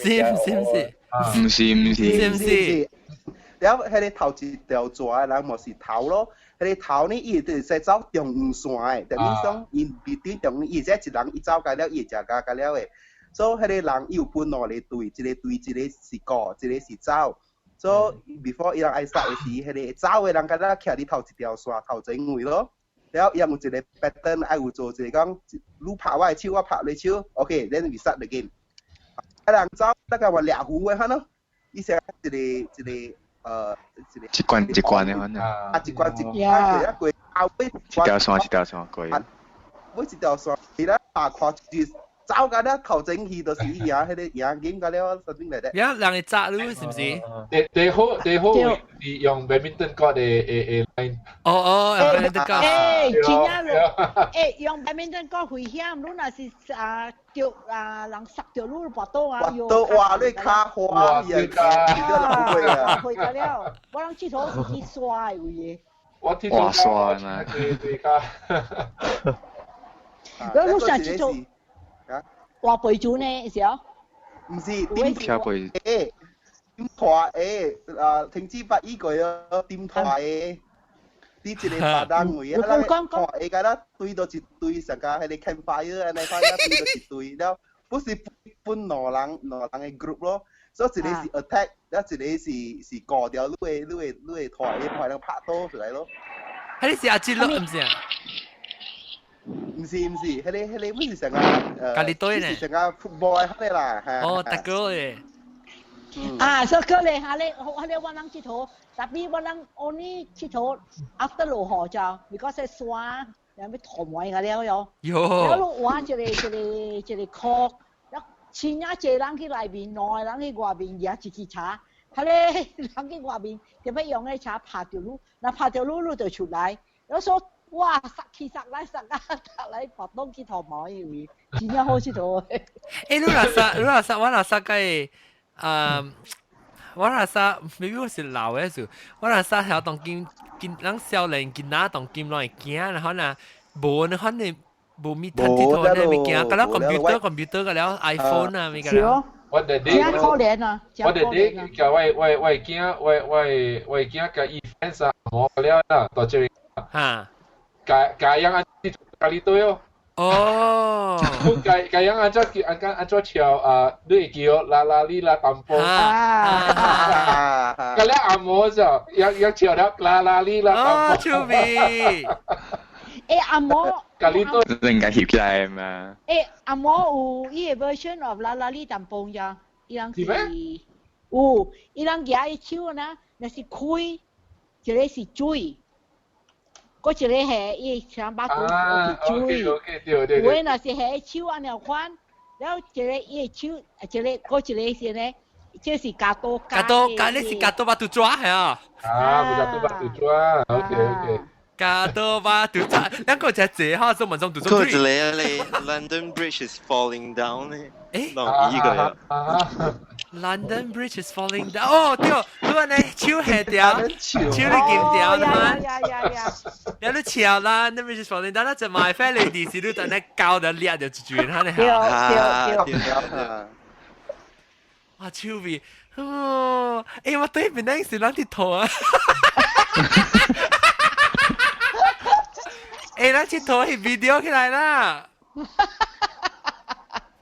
唔是。然後迄個頭一條蛇人無是頭咯，迄個頭呢伊就係走中央線誒，等於講因邊中伊即一人伊走解了，伊食加了誒，所以迄個人伊有分兩個隊，一個是過，一個是走，所以 before 伊人愛殺誒時，迄個走誒人敢若徛伫頭一條線頭前位咯，然後伊有一個 pattern 愛有做一個講，你拍我誒手，我拍你手 ，OK，then we start the game。啊人走，大概話掠虎誒嚇咯，伊成一個。一關一關的反正。一關一關，一過後尾一條線過。每一條線，伊咧看住走緊咧頭前去就是伊贏，迄個贏 game 緊了，something like that。呀，人哋扎咯，是唔是？最好是用 badminton court 嘅 line。哦 badminton court。真啊！用 badminton court 危險，你若是掉人殺掉你拔刀啊！都話你卡花嘢㗎，會啊！會㗎了，我諗佚佗是去刷嘅嘢。我佚佗刷嘛。對卡。你上佚佗。話背住呢時候，唔是點跳背？點台停止發依句咯，點台啲一個發單位啊，台個啦對到一對成家係你 campfire 啊，你睇下對到一對，然後不是分兩人嘅 group 咯，所以一個是 attack， 然後一個是過掉你嘅台能拍到出嚟咯。係你是阿志咯，唔是啊？唔是，迄個唔是成個咖喱堆呢？成個 football 嗰啲啦，哦，大哥嘅。所以佢哋我人佚佗，特別我人only佚佗 after 落雨就 ，because 係山，有咩塘位嗰啲有。有落玩一個 court， 然後前一隻人去內邊，內人去外邊踩一支叉，係咧人去外邊點樣用咧叉拍條路，嗱拍條路就出來，有所。哇！殺來，拔刀去頭毛以為，真係好佚佗誒！你若殺，我若殺嘅，我若殺，maybe 我是老嘅時候，我若殺條當見人少年見哪當見來驚，然後呢，無呢可能無咪睇睇頭呢咪驚，咁啦 computer 個了 iPhone 啊咪個了。我哋啲，真可憐啊！我哋啲叫喂驚個 events 啊，冇了啦，到這裡。嚇。Kaya ang kalito yo. Oh. Kaya ang aja chiao lui kio la tampo. Kala amo so yang chiao da la tampo. Oh, Chubi. Amo. Kalito. Enggak hip lại mà. Amo u version of la tampo ya. Ilang si. Ilang ya chiao na si kui. Jadi si chui. Có chỉ là hệ y sáng bát của chui, với nó sẽ hệ chiếu anh nào khoan,แล้วchỉ là y chiếu, chỉ là có chỉ là gì này, chỉ là cá này là cá bát tu chua hả? Bát tu chua, ok. Cá bát tu chua,兩個只字哈，中文中讀咗。嗰個你 London Bridge is falling down 咧，當依個。London Bridge is falling down。哦，對，你話你超下掉，超你見掉啦。有啲潮啦，London Bridge is falling down，那就買翻嚟電視都等你教到裂就轉下你嚇。哇，超味！哦，我對面嗰時攞啲圖啊。那啲圖係 video 起來啦。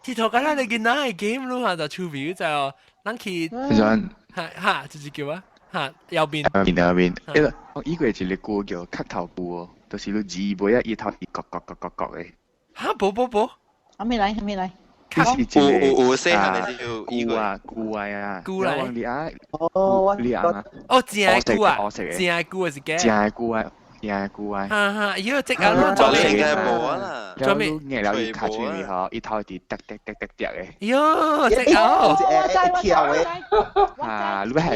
鐵頭梗係你見哪係 game 咯嚇，就超味就係諗起嚇，就是叫啊嚇右邊。我依個係一個歌叫磕頭鼓哦，就是你字背一頭一角嘅。嚇，寶，還沒來。有聲係咪叫鼓啊？鼓嚟。你啊？你啊？哦，正係鼓啊！正係鼓啊！是嘅。正係鼓啊！呀，古怪。要即刻咯，做咩嘅冇啊啦？做咩？nghe了一卡住你嗬，一頭啲嘅。喲，即刻！我跳嘅。你咪係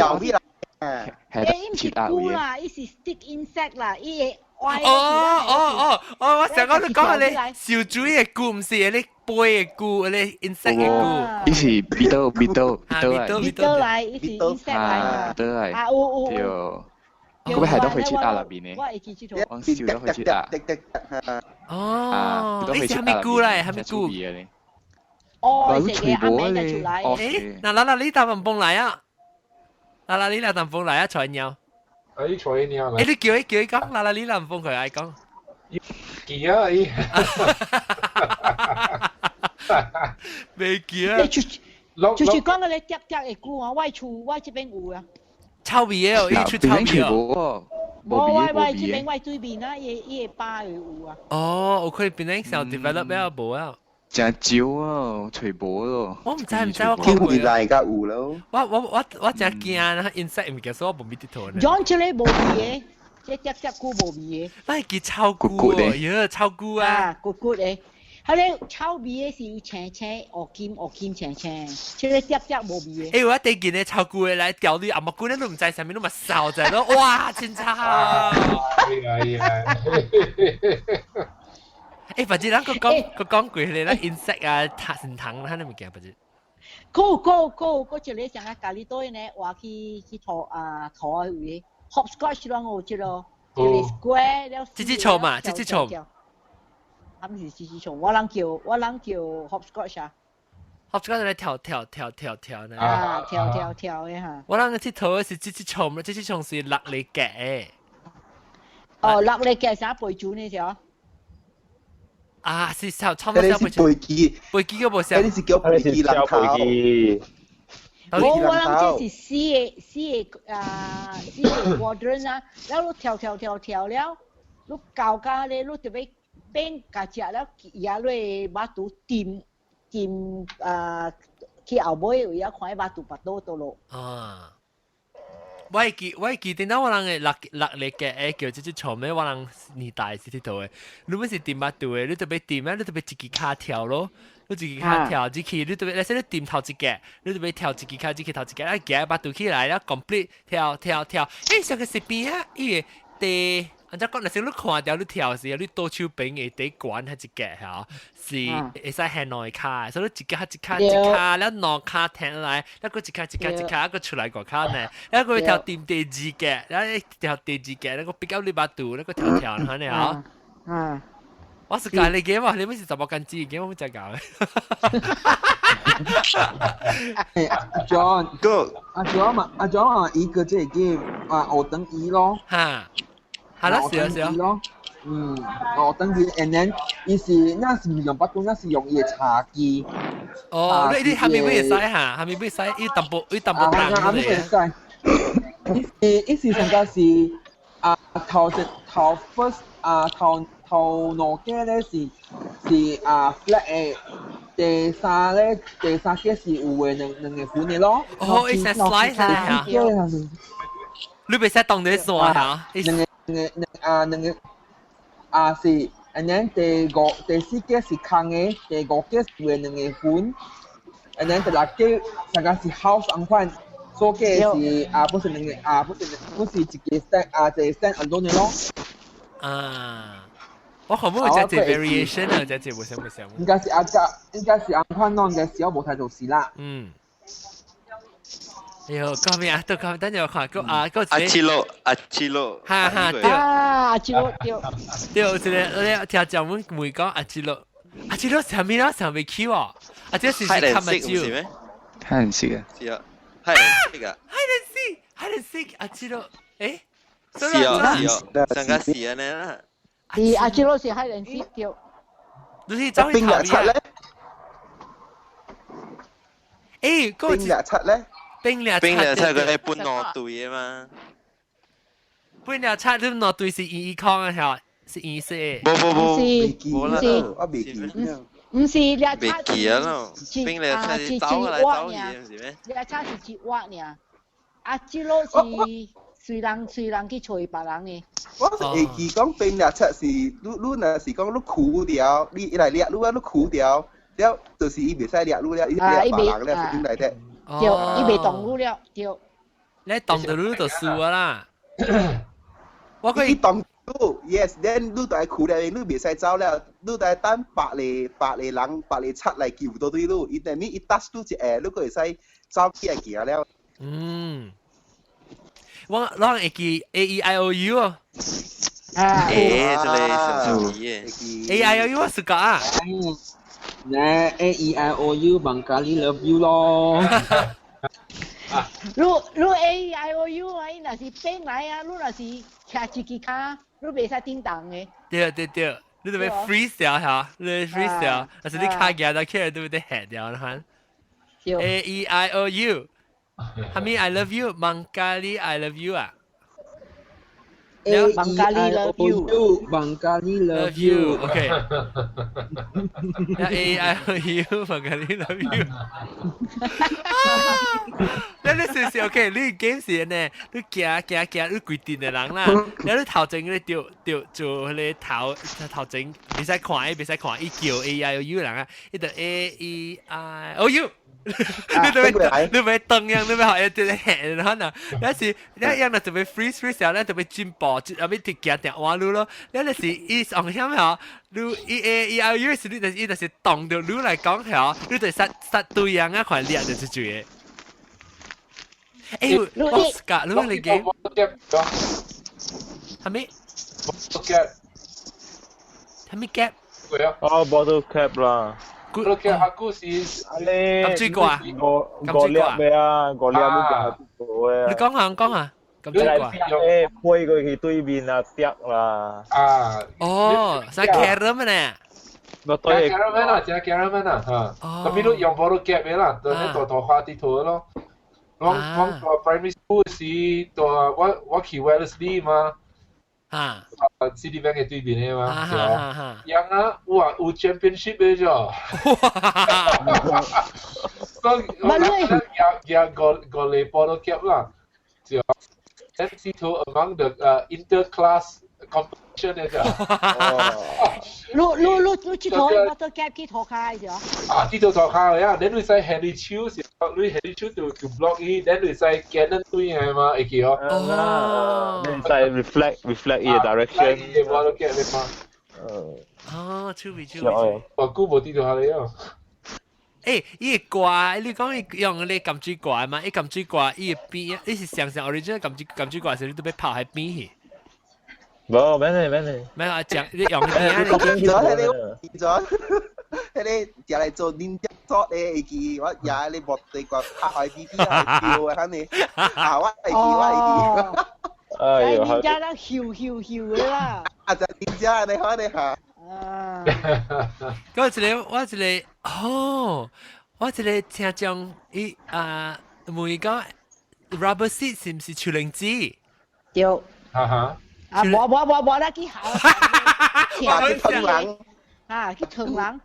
係切啊嘅。啦，依是 stick insect 啦，依嘢。我成日都講下你小豬嘅菇，唔是你杯嘅菇，你 insect 嘅菇。依是 beetle 嚟，依是 insect 嚟。beetle 嚟。佢咪係都去切鴨入邊呢？我係記住咗。我笑咗去切鴨。哦，你係咪菇嚟？係咪菇？哦，食嘢啱味就出嚟。嗱，你答唔幫嚟啊？啦哩南風嚟啊，菜鳥。哎，菜鳥嚟。你叫佢講，啦哩南風佢愛講。記啊，未記啊。就是講嗰啲夾嘅菇啊，我這邊有啊。臭味嘅，呢出臭味哦。我這邊我對面啊，伊個巴有啊。哦，有可能變成小 develop 了無啊？真少啊，隨波咯。我唔知我講過。叫而家有咯。我真驚啊！insect 唔記得所以我冇搣啲圖。養出嚟冇味嘅，這夾菇冇味嘅。那係叫臭菇喎，呀，臭菇啊！菇嘅。佢哋臭味嘅是青青、黃金青青，即係夾冇味嘅。我第件咧臭菇嘅嚟釣啲阿木菇咧都唔知上面都咪掃在咯，哇！真臭！不知咱個講過嚟啦 ，insect 啊，成糖啦，你唔記得不知？個一個像啊咖喱堆呢，話去拖位 hopscotch 咯，我知咯，就係 square 了。吱吱蟲嘛，吱吱蟲。唔是吱吱蟲，我諗叫 hopscotch 啊。hopscotch 嚟跳呢。啊，跳嘅嚇。我諗鐵頭是吱吱蟲，吱吱蟲是落嚟嘅。哦，落嚟嘅係背住呢條。啊，是差唔多背肌嗰部聲。你是叫背肌人頭。我諗這是四個 quadrant 啊，然後跳了，你搞家咧，你特別變家隻了，也嚟把肚掂去後尾有一塊把肚拔到咯。啊！我記得我人嘅落嚟嘅叫即係蟲咩？我人年代是啲度嘅，你唔是掂把肚嘅，你特別掂啊，你特別自己卡跳咯。你自己卡跳，自己你特別，你先你掂頭一個，你特別跳自己卡，自己頭一個，啊夾把肚起來了 ，complete 跳，上個是邊啊？伊個地，按照講，那時你看到你跳時，你倒手柄嘅地管係一個嚇，是會使下內卡，所以你一卡，แล้ว兩卡停來，แล้ว個一卡，個出來個卡呢，แล้ว個跳掂第二個，แล้ว跳第二個，แล้ว個比較你把肚，แล้ว個跳嚇你嚇。我是教你嘅嘛，你唔是十八斤紙嘅，我唔知教嘅。阿 John 啊，一個即係叫學等醫咯。嚇，係咯，是咯。學等醫 ，and then 伊是那是唔用把刀，那是用伊嘅茶機。哦，你下面咩使嚇？下面咩使？伊淡薄淡嘅。伊是上個是頭 first 頭腦嘅咧是 flat 嘅，第三個是有嘅兩個款嘅咯。哦，伊係 slice 嚇。你袂使當你算嚇。兩個是 ，and then 第四個是空嘅，第五個是有兩個款 ，and then 第六個上個是 house 咁款，所以是不是兩個不是一個 stand 就 stand alone 嘅咯。我可唔可以再借 variation 啊？再借冇想。應該是按寬咯，應該是我冇太做事啦。講咩啊？都講，等陣我看個阿切洛，哈，對。阿切洛對。對，你聽講阮妹講阿切洛上面啦，上面 Q 啊，阿切是看唔少咩？係唔識啊？是啊，係唔識阿切洛，誒？是啊，上個是啊呢。是阿切洛是係人識叫。你是走去頭邊。誒，冰廿七咧？冰廿七佢係半攞隊啊嘛。冰廿七你攞隊是2康啊嚇，是2色。冇啦，我未記。唔是廿七。未記啊咯，冰廿七走嚟走去唔是咩？廿七是7瓦呢，阿切洛是。隨人去找別人嘅。我是會記講冰廿七是，你若是講你苦掉，你來掠你苦掉，了就是伊袂使掠你了，伊掠別人了，是點來的？對，伊袂動你了，對。你動到你就輸啊啦！我可以動到 ，yes，then 你就係苦了，你袂使走了，你就係等白嚟人白嚟七嚟救到對你，伊等你一打到一下，你個會使走起來行了。我會記 A-E-I-O-U 哦。這裡是什麼 A-E-I-O-U 我識講啊。A-E-I-O-U bằng咖喱 love you 咯。你 A I O U 啊，伊若是變來啊，你若是徛一支卡，你袂使叮當嘅。對，你特別 freestyle 嚇，你 freestyle，但是你卡夾到起來對不對 head 掉啦？A E I O U，係咪 I love you？ 芒咖喱 I love you 啊？芒咖喱 love you， 芒咖喱 love you，OK。A I O U， 芒咖喱 love you。你試試 OK， 你 game 時呢，你行，你規定嘅人啦，然後你頭前你掉做你頭前，別使看，伊叫 A I O U 人啊，伊就 A E I O U。你咪動樣，你咪學一啲嘢，然後呢，有時你一樣就特別 freeze 時候咧，特別進步，後尾直行定彎路咯。有陣時伊上險嚇，你伊有時你就是動到路嚟講嚇，你就實對樣啊，快練就係最嘢。誒，我教你嚟嘅，係咪？係咪 gap？哦 ，bottle cap 啦。Bottle cap aku si cầm truy quả gò liệp về à gò liệp lúc nào你講下cầm truy quả配佢去對面啊掉啦哦使 caramel 呢加 caramel 啊嚇咁你用 bottle cap 嘅啦當你ตัว花啲圖咯我 primary school 時ตัว我去 Wellesley 嘛Citibank 嘅對面嘅嘛，樣啊，哇，有 championship 嘅啫，所以我廿個嚟 bottle cap 啦，就 MC 圖 among the inter-class competition 嘅啫。你去圖 bottle cap 去圖開啫？啊，去圖開呀，你會使 Henry Chiu 時，你 Henry Chiu 就 block 伊，你會使 Canon 對係嘛，會記哦。哦，你使 reflect 伊嘅 direction。伊 bottle cap 嘅嘛。哦，超味。我估冇啲到下你啊。誒，伊個掛，你講伊用你撳水掛嘛？伊撳水掛，伊個邊，你是上 original 撳水掛時，你都要泡喺邊去。冇，咩啊？講你用邊啊？你咗，你就嚟做練習作嘅記，我也你莫對個拍喺 BB 啊，叫啊，肯定啊，我係記。哎呀，人家那咻嘅啦。啊，就人家你看你下。我一個聽講伊問講 rubber seat 是唔是超靈子？對。哈。啊，冇啦，幾好。去藤人。啊，去藤人。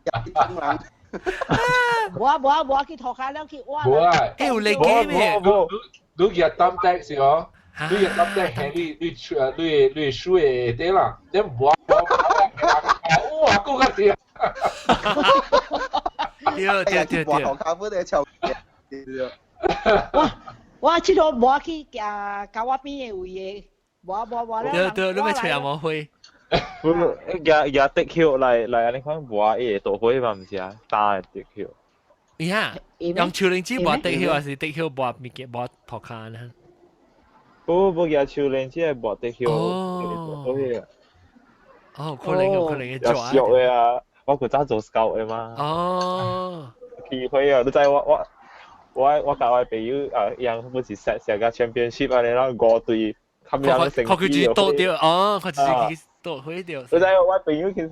冇去托開了去挖。冇啊。誒，有你嘅咩？你日擔得是哦。你日擔得係你輸嘅啲啦，你冇。哇，嗰個字。對。咖啡嘅臭嘅。我去到冇去教我邊嘅位嘅。對，你咪吹下冇灰。也滴橋嚟，你講話嘢多灰嘛？唔是啊，打滴橋。呀，用超靈子冇滴橋還是滴橋冇咪嘅冇托卡呢？不嘅超靈子係冇滴橋。哦，可能嘅做啊。有熟嘅啊，我嗰陣做 scout 嘅嘛。哦。機會啊，你知我教我朋友樣好似成個 championship 啊，你啦5隊。佢自多掉，哦，佢自己多開掉。你睇我朋友佢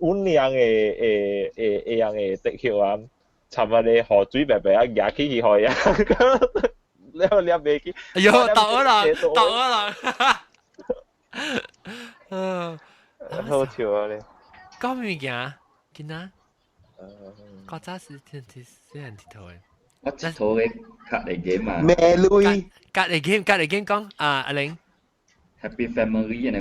運樣嘅樣嘅滴橋啊，尋日你河水白白啊，廿幾去啊，你話你未見？哎呦，到啦！好笑啊你！講咩嘢？見啊？嗰陣時人鐵頭嘅。我鐵頭嘅隔離嘅嘛。咩類？隔離 game 講阿玲 Happy Family 啊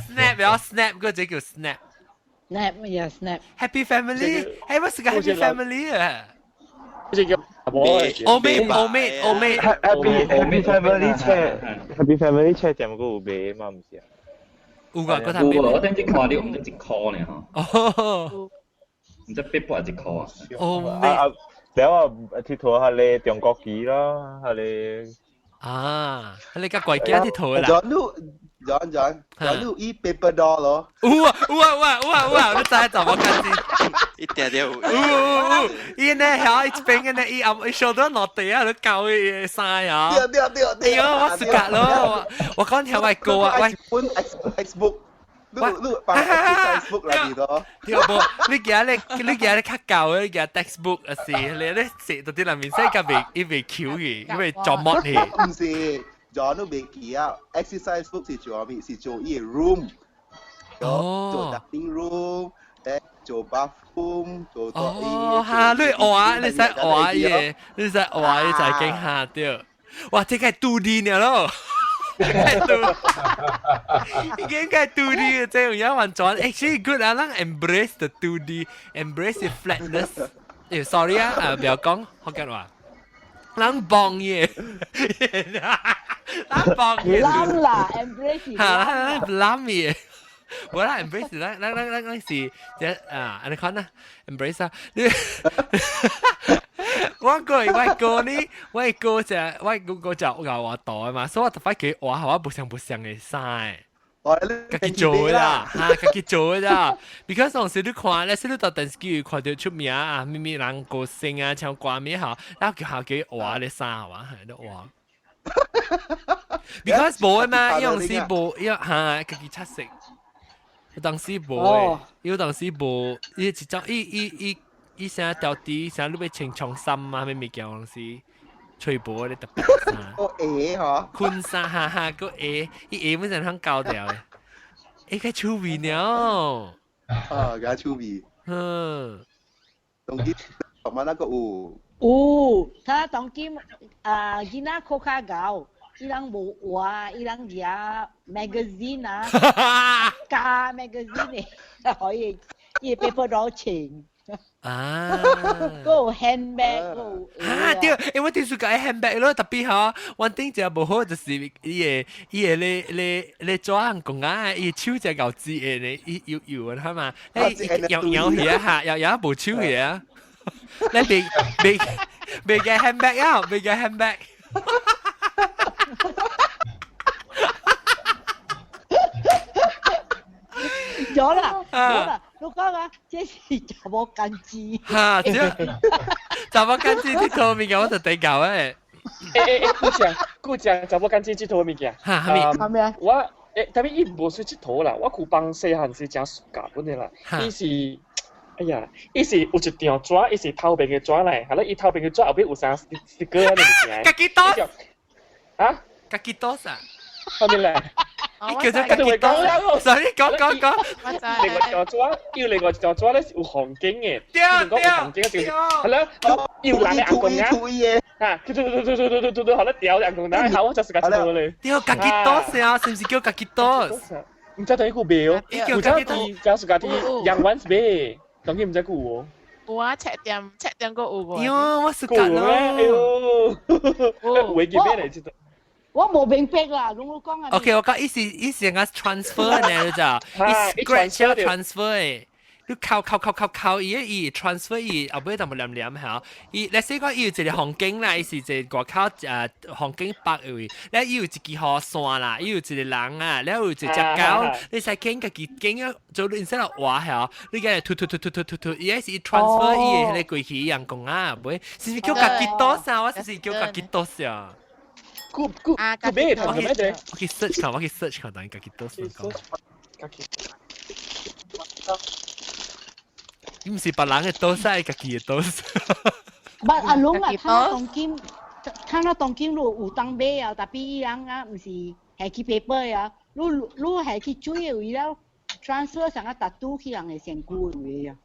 Snap 有 Snap 嗰個字叫 Snap Happy Family 係乜事㗎 Happy Family 啊好似叫Omate Happy Family 車點個有賣嘛唔是啊有㗎嗰頭我等陣看你唔係一箍呢嚇唔知邊部係一箍啊Omateแล้วที่ทัวร์ทะเลจงกอกีแล้วทะเล你家貴家啲圖啦。John，以 paper doll 咯。哇！你真係就我間先。一定要有。伊呢嚇，伊邊呢伊暗伊上到落地啊，都教伊曬啊。對。哎呀，我是格咯，我講條喂過啊，喂。Facebook。Lu bằng Facebook là gì đó? Điều bộ,你而家較舊嘅，而家 textbook 啊是，你寫到啲人面寫個未，伊未 Q 嘅，因為做乜嘅？唔是，做都未記啊。Exercise book 是做咩？是做伊 room，做 dining room，做 bathroom，做哦，嚇，你畫，你使畫嘢，你使畫，你就係驚嚇掉。哇，這個係 2D 呢咯。已經係 2D 嘅啫，而家運轉 actually good 啊，咱 embrace the 2D， embrace the flatness。sorry 啊，不要講福建話，咱幫嘢，咱幫嘢，攬啦 ，embrace， 嚇，攬嘢。我啦 embrace 咱是即安尼講啦 embrace 啊，你我哥就咬我袋嘛，所以我特別佢話我不像嘅曬，自己做啦，自己做啦。because 當時你看咧，你到電視機看到出名啊，咪人歌星啊，唱歌咩好，然後佢話你曬係嘛，係都話。because 冇啊嘛，有陣時冇，自己出色。當時無，有當時無，伊一種伊成掉地，成你要穿長衫啊，咩物件當時吹無咧特別衫。個鞋嗬，寬衫個鞋，伊鞋本身通搞掉嘅，伊個趣味了。個趣味。當今學乜那個有？他當今囡仔考較高。伊人無畫，伊人寫 magazine 啊，加 magazine 可以，伊 paper 攞錢。個 handbag 個。對，我聽說個 handbag 咯，特別嚇，我頂就無好就是伊你做行工啊，伊手就搞字嘅咧，伊搖啊，係嘛？搖嘢嚇，搖無手嘢啊，你未嘅 handbag 啊，未嘅 handbag。咗啦，你講啊，這是查某間子。嚇，查某間子啲套物件我就地舊誒。顧講查某間子啲套物件。嚇，係咪啊？我特別伊無算佚佗啦，我舊幫細漢時真暑假本嘅啦，伊是。哎呀，伊是有一張紙，伊是頭邊嘅紙嚟，係啦，伊頭邊嘅紙後邊有啥sticker喺裏面。家己多啊？家己多啥？後面咧？伊叫做家己多。sorry，講。另外一張紙咧是有紅景嘅，講有紅景嘅，係啦，要藍嘅紅景啊，佢好啦，掉紅景，好，我就是家己多咧。掉家己多先，是唔是叫家己多？唔知道佢表，有家己就是家己養玩咩？當然唔使顧喎。有啊，赤點個有喎。喲，我是㗎咯。哎呦，會記咩嚟知道？我冇明白啦，你講啊。OK， 我講意思係 transfer 呢咋？伊 scratch transfer 誒。你靠伊 transfer 伊後尾就冇黏嚇，伊你先講伊有一個紅景啦，伊是一個外口紅景白嘅，咧伊有一支雨傘啦，伊有一個人啊，咧有一隻狗，你使見家己見啊，做你先落畫嚇，你嘅突，伊係是 transfer 伊嘅過去人工啊，唔會，是唔是叫家己多少？我是叫家己多少？佢咩頭咩啫？我去 search 看，等家己多少講。伊唔是別人嘅多曬，家己嘅多。唔阿龍啊，睇到當今路有當買啊，但係伊人啊，唔是係去 paper 啊，你係去追嘅啦 ，transfer 上個tattoo 去人嘅成股嘅啊。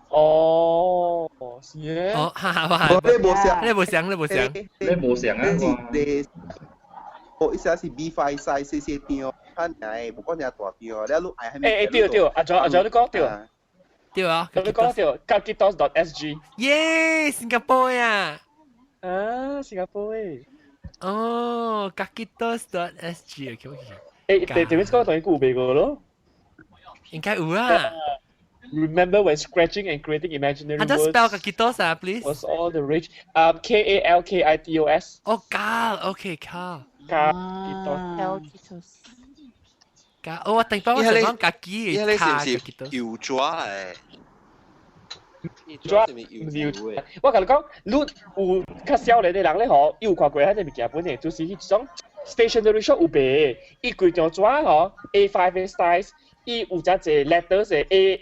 哦，是嘅。哦，你冇想啊！哦，一下是 B5 size 細條，睇嚟冇講嘢大條，你錄係咪？對，阿咗你講對。對啊，你講對 ，kakitos.sg。耶，新加坡呀！啊，新加坡誒。哦 ，kakitos.sg， 誒，對面講同你古背過咯。應該有啊。Remember when scratching and creating imaginary words? How to spell kakitos, please? Was all the rage. Kalkitos. Oh, Kal. Okay, Kal. Kalkitos. Kal. Oh, 我定幫我想講 kaki。依你是唔是搖抓嚟？我甲你講，你有較少年的人咧，嗬，有看過迄隻物件本嚟，就是迄種 stationery shop 有賣，伊規張紙嗬 ，A5 嘅 size，伊有只隻 letters 嘅 A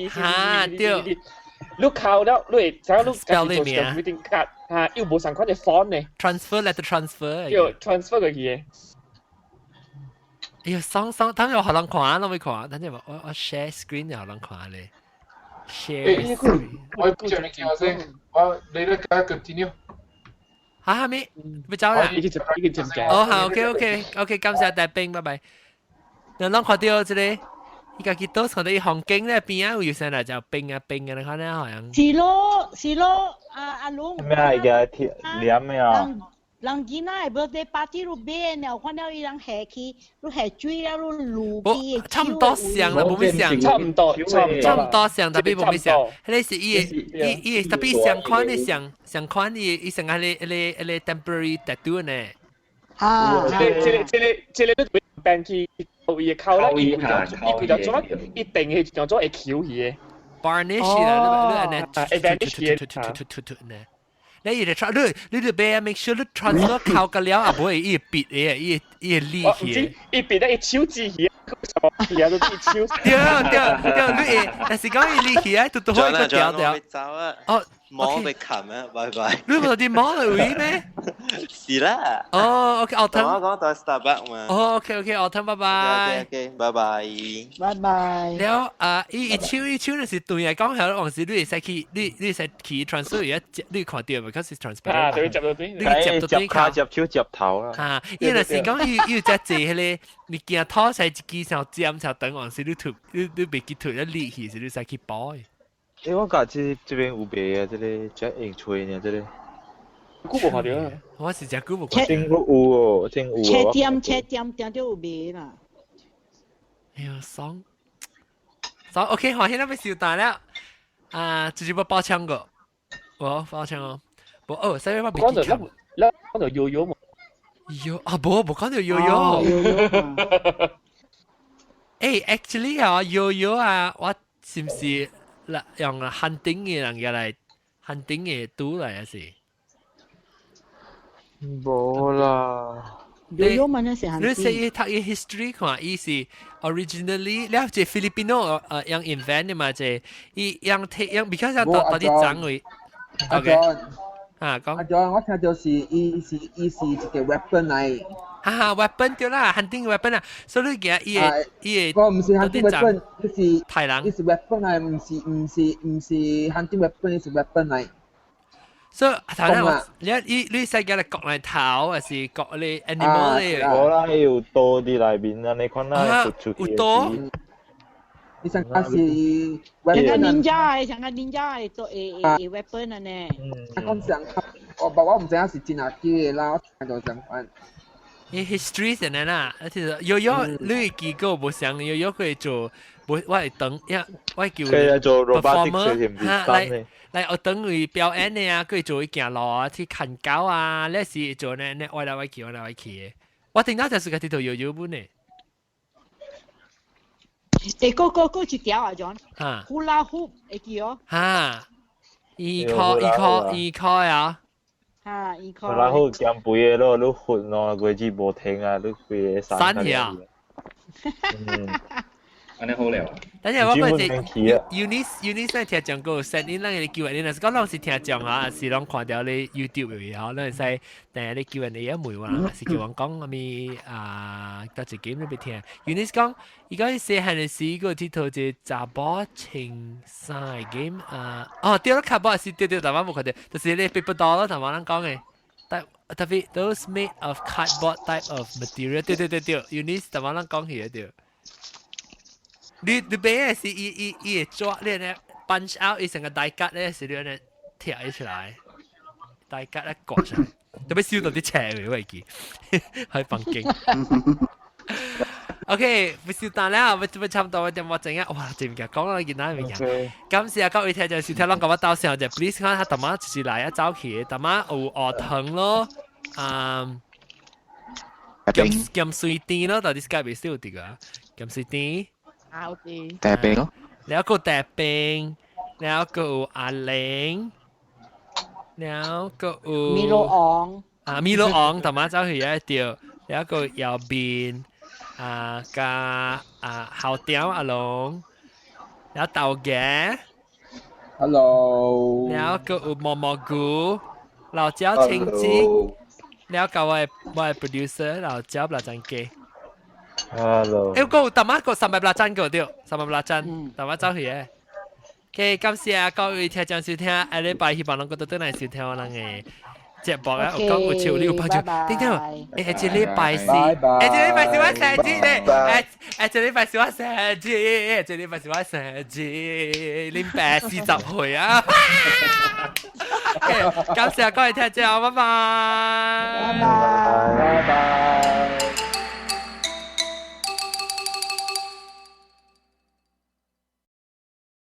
C。嚇，對。你考了，你會知影你家己做一個 greeting card，嚇，又無相款嘅 font 呢 ？transfer letter transfer。對 transfer 過去嘅。哎呀，爽，等陣我學人看，我未看，等陣我 share screen 又學人看咧。share screen。我將你叫先，你咧繼續 continue。嚇咩？要走啦？已經接嘅。哦，好 ，OK，感謝大兵，拜拜。人看到這裡。依家見到佢哋行經咧邊啊，有成日就冰啊，你看咧好像。是咯，阿龍。咩啊？而家黏咩啊？人見啊，birthday party 路邊，然後看到伊人下去，路下水啊，路路邊。差唔多像啦，冇咩像。差唔多像，特別冇咩像。迄個是伊特別相款嘅相款，伊成個迄個 temporary tattoo 呢。啊。這個病去。伊扣啦，伊佢就做一定係就做會翹去嘅。varnish 啦，你你就俾 make sure 你 transfer 扣個了啊，唔會伊別嘅，伊裂嘅。伊別得伊手指去，而家都啲手。對，你但是講伊裂去啊，都可以個掉掉。哦。摸被冚啊，拜拜。你冇啲摸嚟會咩？是啦。哦 ，OK， autumn。我講到 Starbucks 嘛。哦 ，OK，autumn， 拜拜。OK， 拜拜。拜拜。แล้ว一超那是對嚟講係往時你會使去，你使去 transfer 而家你看到，because it's transparent。啊，對，接到對。你接卡接手接頭啦。啊，因為是講要只字迄個物件拖晒一支上尖就等往時你別記脫一裂去，是你使去包嘅。誒，我覺這邊有賣啊，這個只用吹呢，這個。久無看到啊！我是只久無看到。真有哦，真有哦。車店定都有賣啦。哎呀，爽！OK， 好，現在要收單了。直接要包槍個，我包槍哦。不，使要我別記槍。講到悠悠嘛。冇講到悠悠。誒 ，actually 啊，悠悠啊，我是唔是？用 hunting 嘅人嘅嚟 hunting 嘅賭嚟啊是？冇啦。你寫讀嘅 history 看，伊是 originally 了解 Filipino 樣 invent 嘅嘛，即伊樣because 樣到啲掌位。OK。講。阿 John， 我聽到是伊是一個 weapon 嚟。weapon 對啦 ，hunting weapon 啊，所以你見伊個唔是 hunting weapon，是豺狼，是 weapon 嚟，唔是 hunting weapon，是 weapon 嚟。所以頭先你世界嚟割嚟頭，還是割你 animal 嚟？冇啦，要多啲裏面啊，你看啦，出有多。你想係像個 ninja 像個 ninja 做weapon 啊呢？我想，我唔知係真係嘅啦，我就想講。history 係咩啦？有你記過冇想有佢做，我係等我叫 performer 嚟我等佢表演嘅啊，佢做一件路去看狗啊，呢時做呢我來去嘅。我聽到就是個啲有本嘅。個一條啊 John， hula hoop 會記哦。依靠啊。然後減肥嘅咯，你訓咯，佢只無停啊，你肥散條。安尼好了。但係我嗰隻 Eunice 咧聽講過 send in 咱嘅叫人，你是講攏是聽講啊，還是攏看到你 YouTube 嘅吼，咱係但係你叫人哋一梅話，還是叫人講咁咪多隻 game 你別聽。Eunice 講，而家細漢嘅時個佚佗隻查甫青衫 game 對啦，卡波是對，但我冇看到，就是你 paper doll 咯，同我咱講嘅。特別 those made of cardboard type of material， 對 ，Eunice 同我咱講起對。你俾是伊抓咧 punch out 伊成個大吉咧是咧貼出來，大吉咧割出來，特別燒到啲斜嘅位置，喺房間。OK， 不燒單啦，我差唔多我整啊，哇！真嘅講到件哪樣嘢？感謝各位聽眾收聽，啷個我到時候就 please 看下，大媽就是來一早起，大媽有學堂咯，鹹水甜咯，到底是介別少啲噶？鹹水甜。大餅咯，แล้วก็แต่เป็น แล้วก็อาเล้งแล้วก็มีโลอองมีโลอองแต่มาเจ้าคือเดียวแล้วก็ยาวบินกาข้าวเตี๋ยวอาลงแล้วเตาแก่Hello แล้วก็มอมอกูเราเจ้าชิงจิกแล้วก็ว่า producer เราเจ้าเราจังเก Hello 個特媽個300個對，300特媽走去嘅。OK，感謝各位聽眾收聽，下禮拜希望能夠到嚟收聽我哋嘅節目啊！我講有潮流拍照，點解？這禮拜是，這禮拜是我生日咧，這禮拜是我生日，這禮拜是我生日，你80歲啊！OK，感謝各位聽眾，拜拜，拜拜。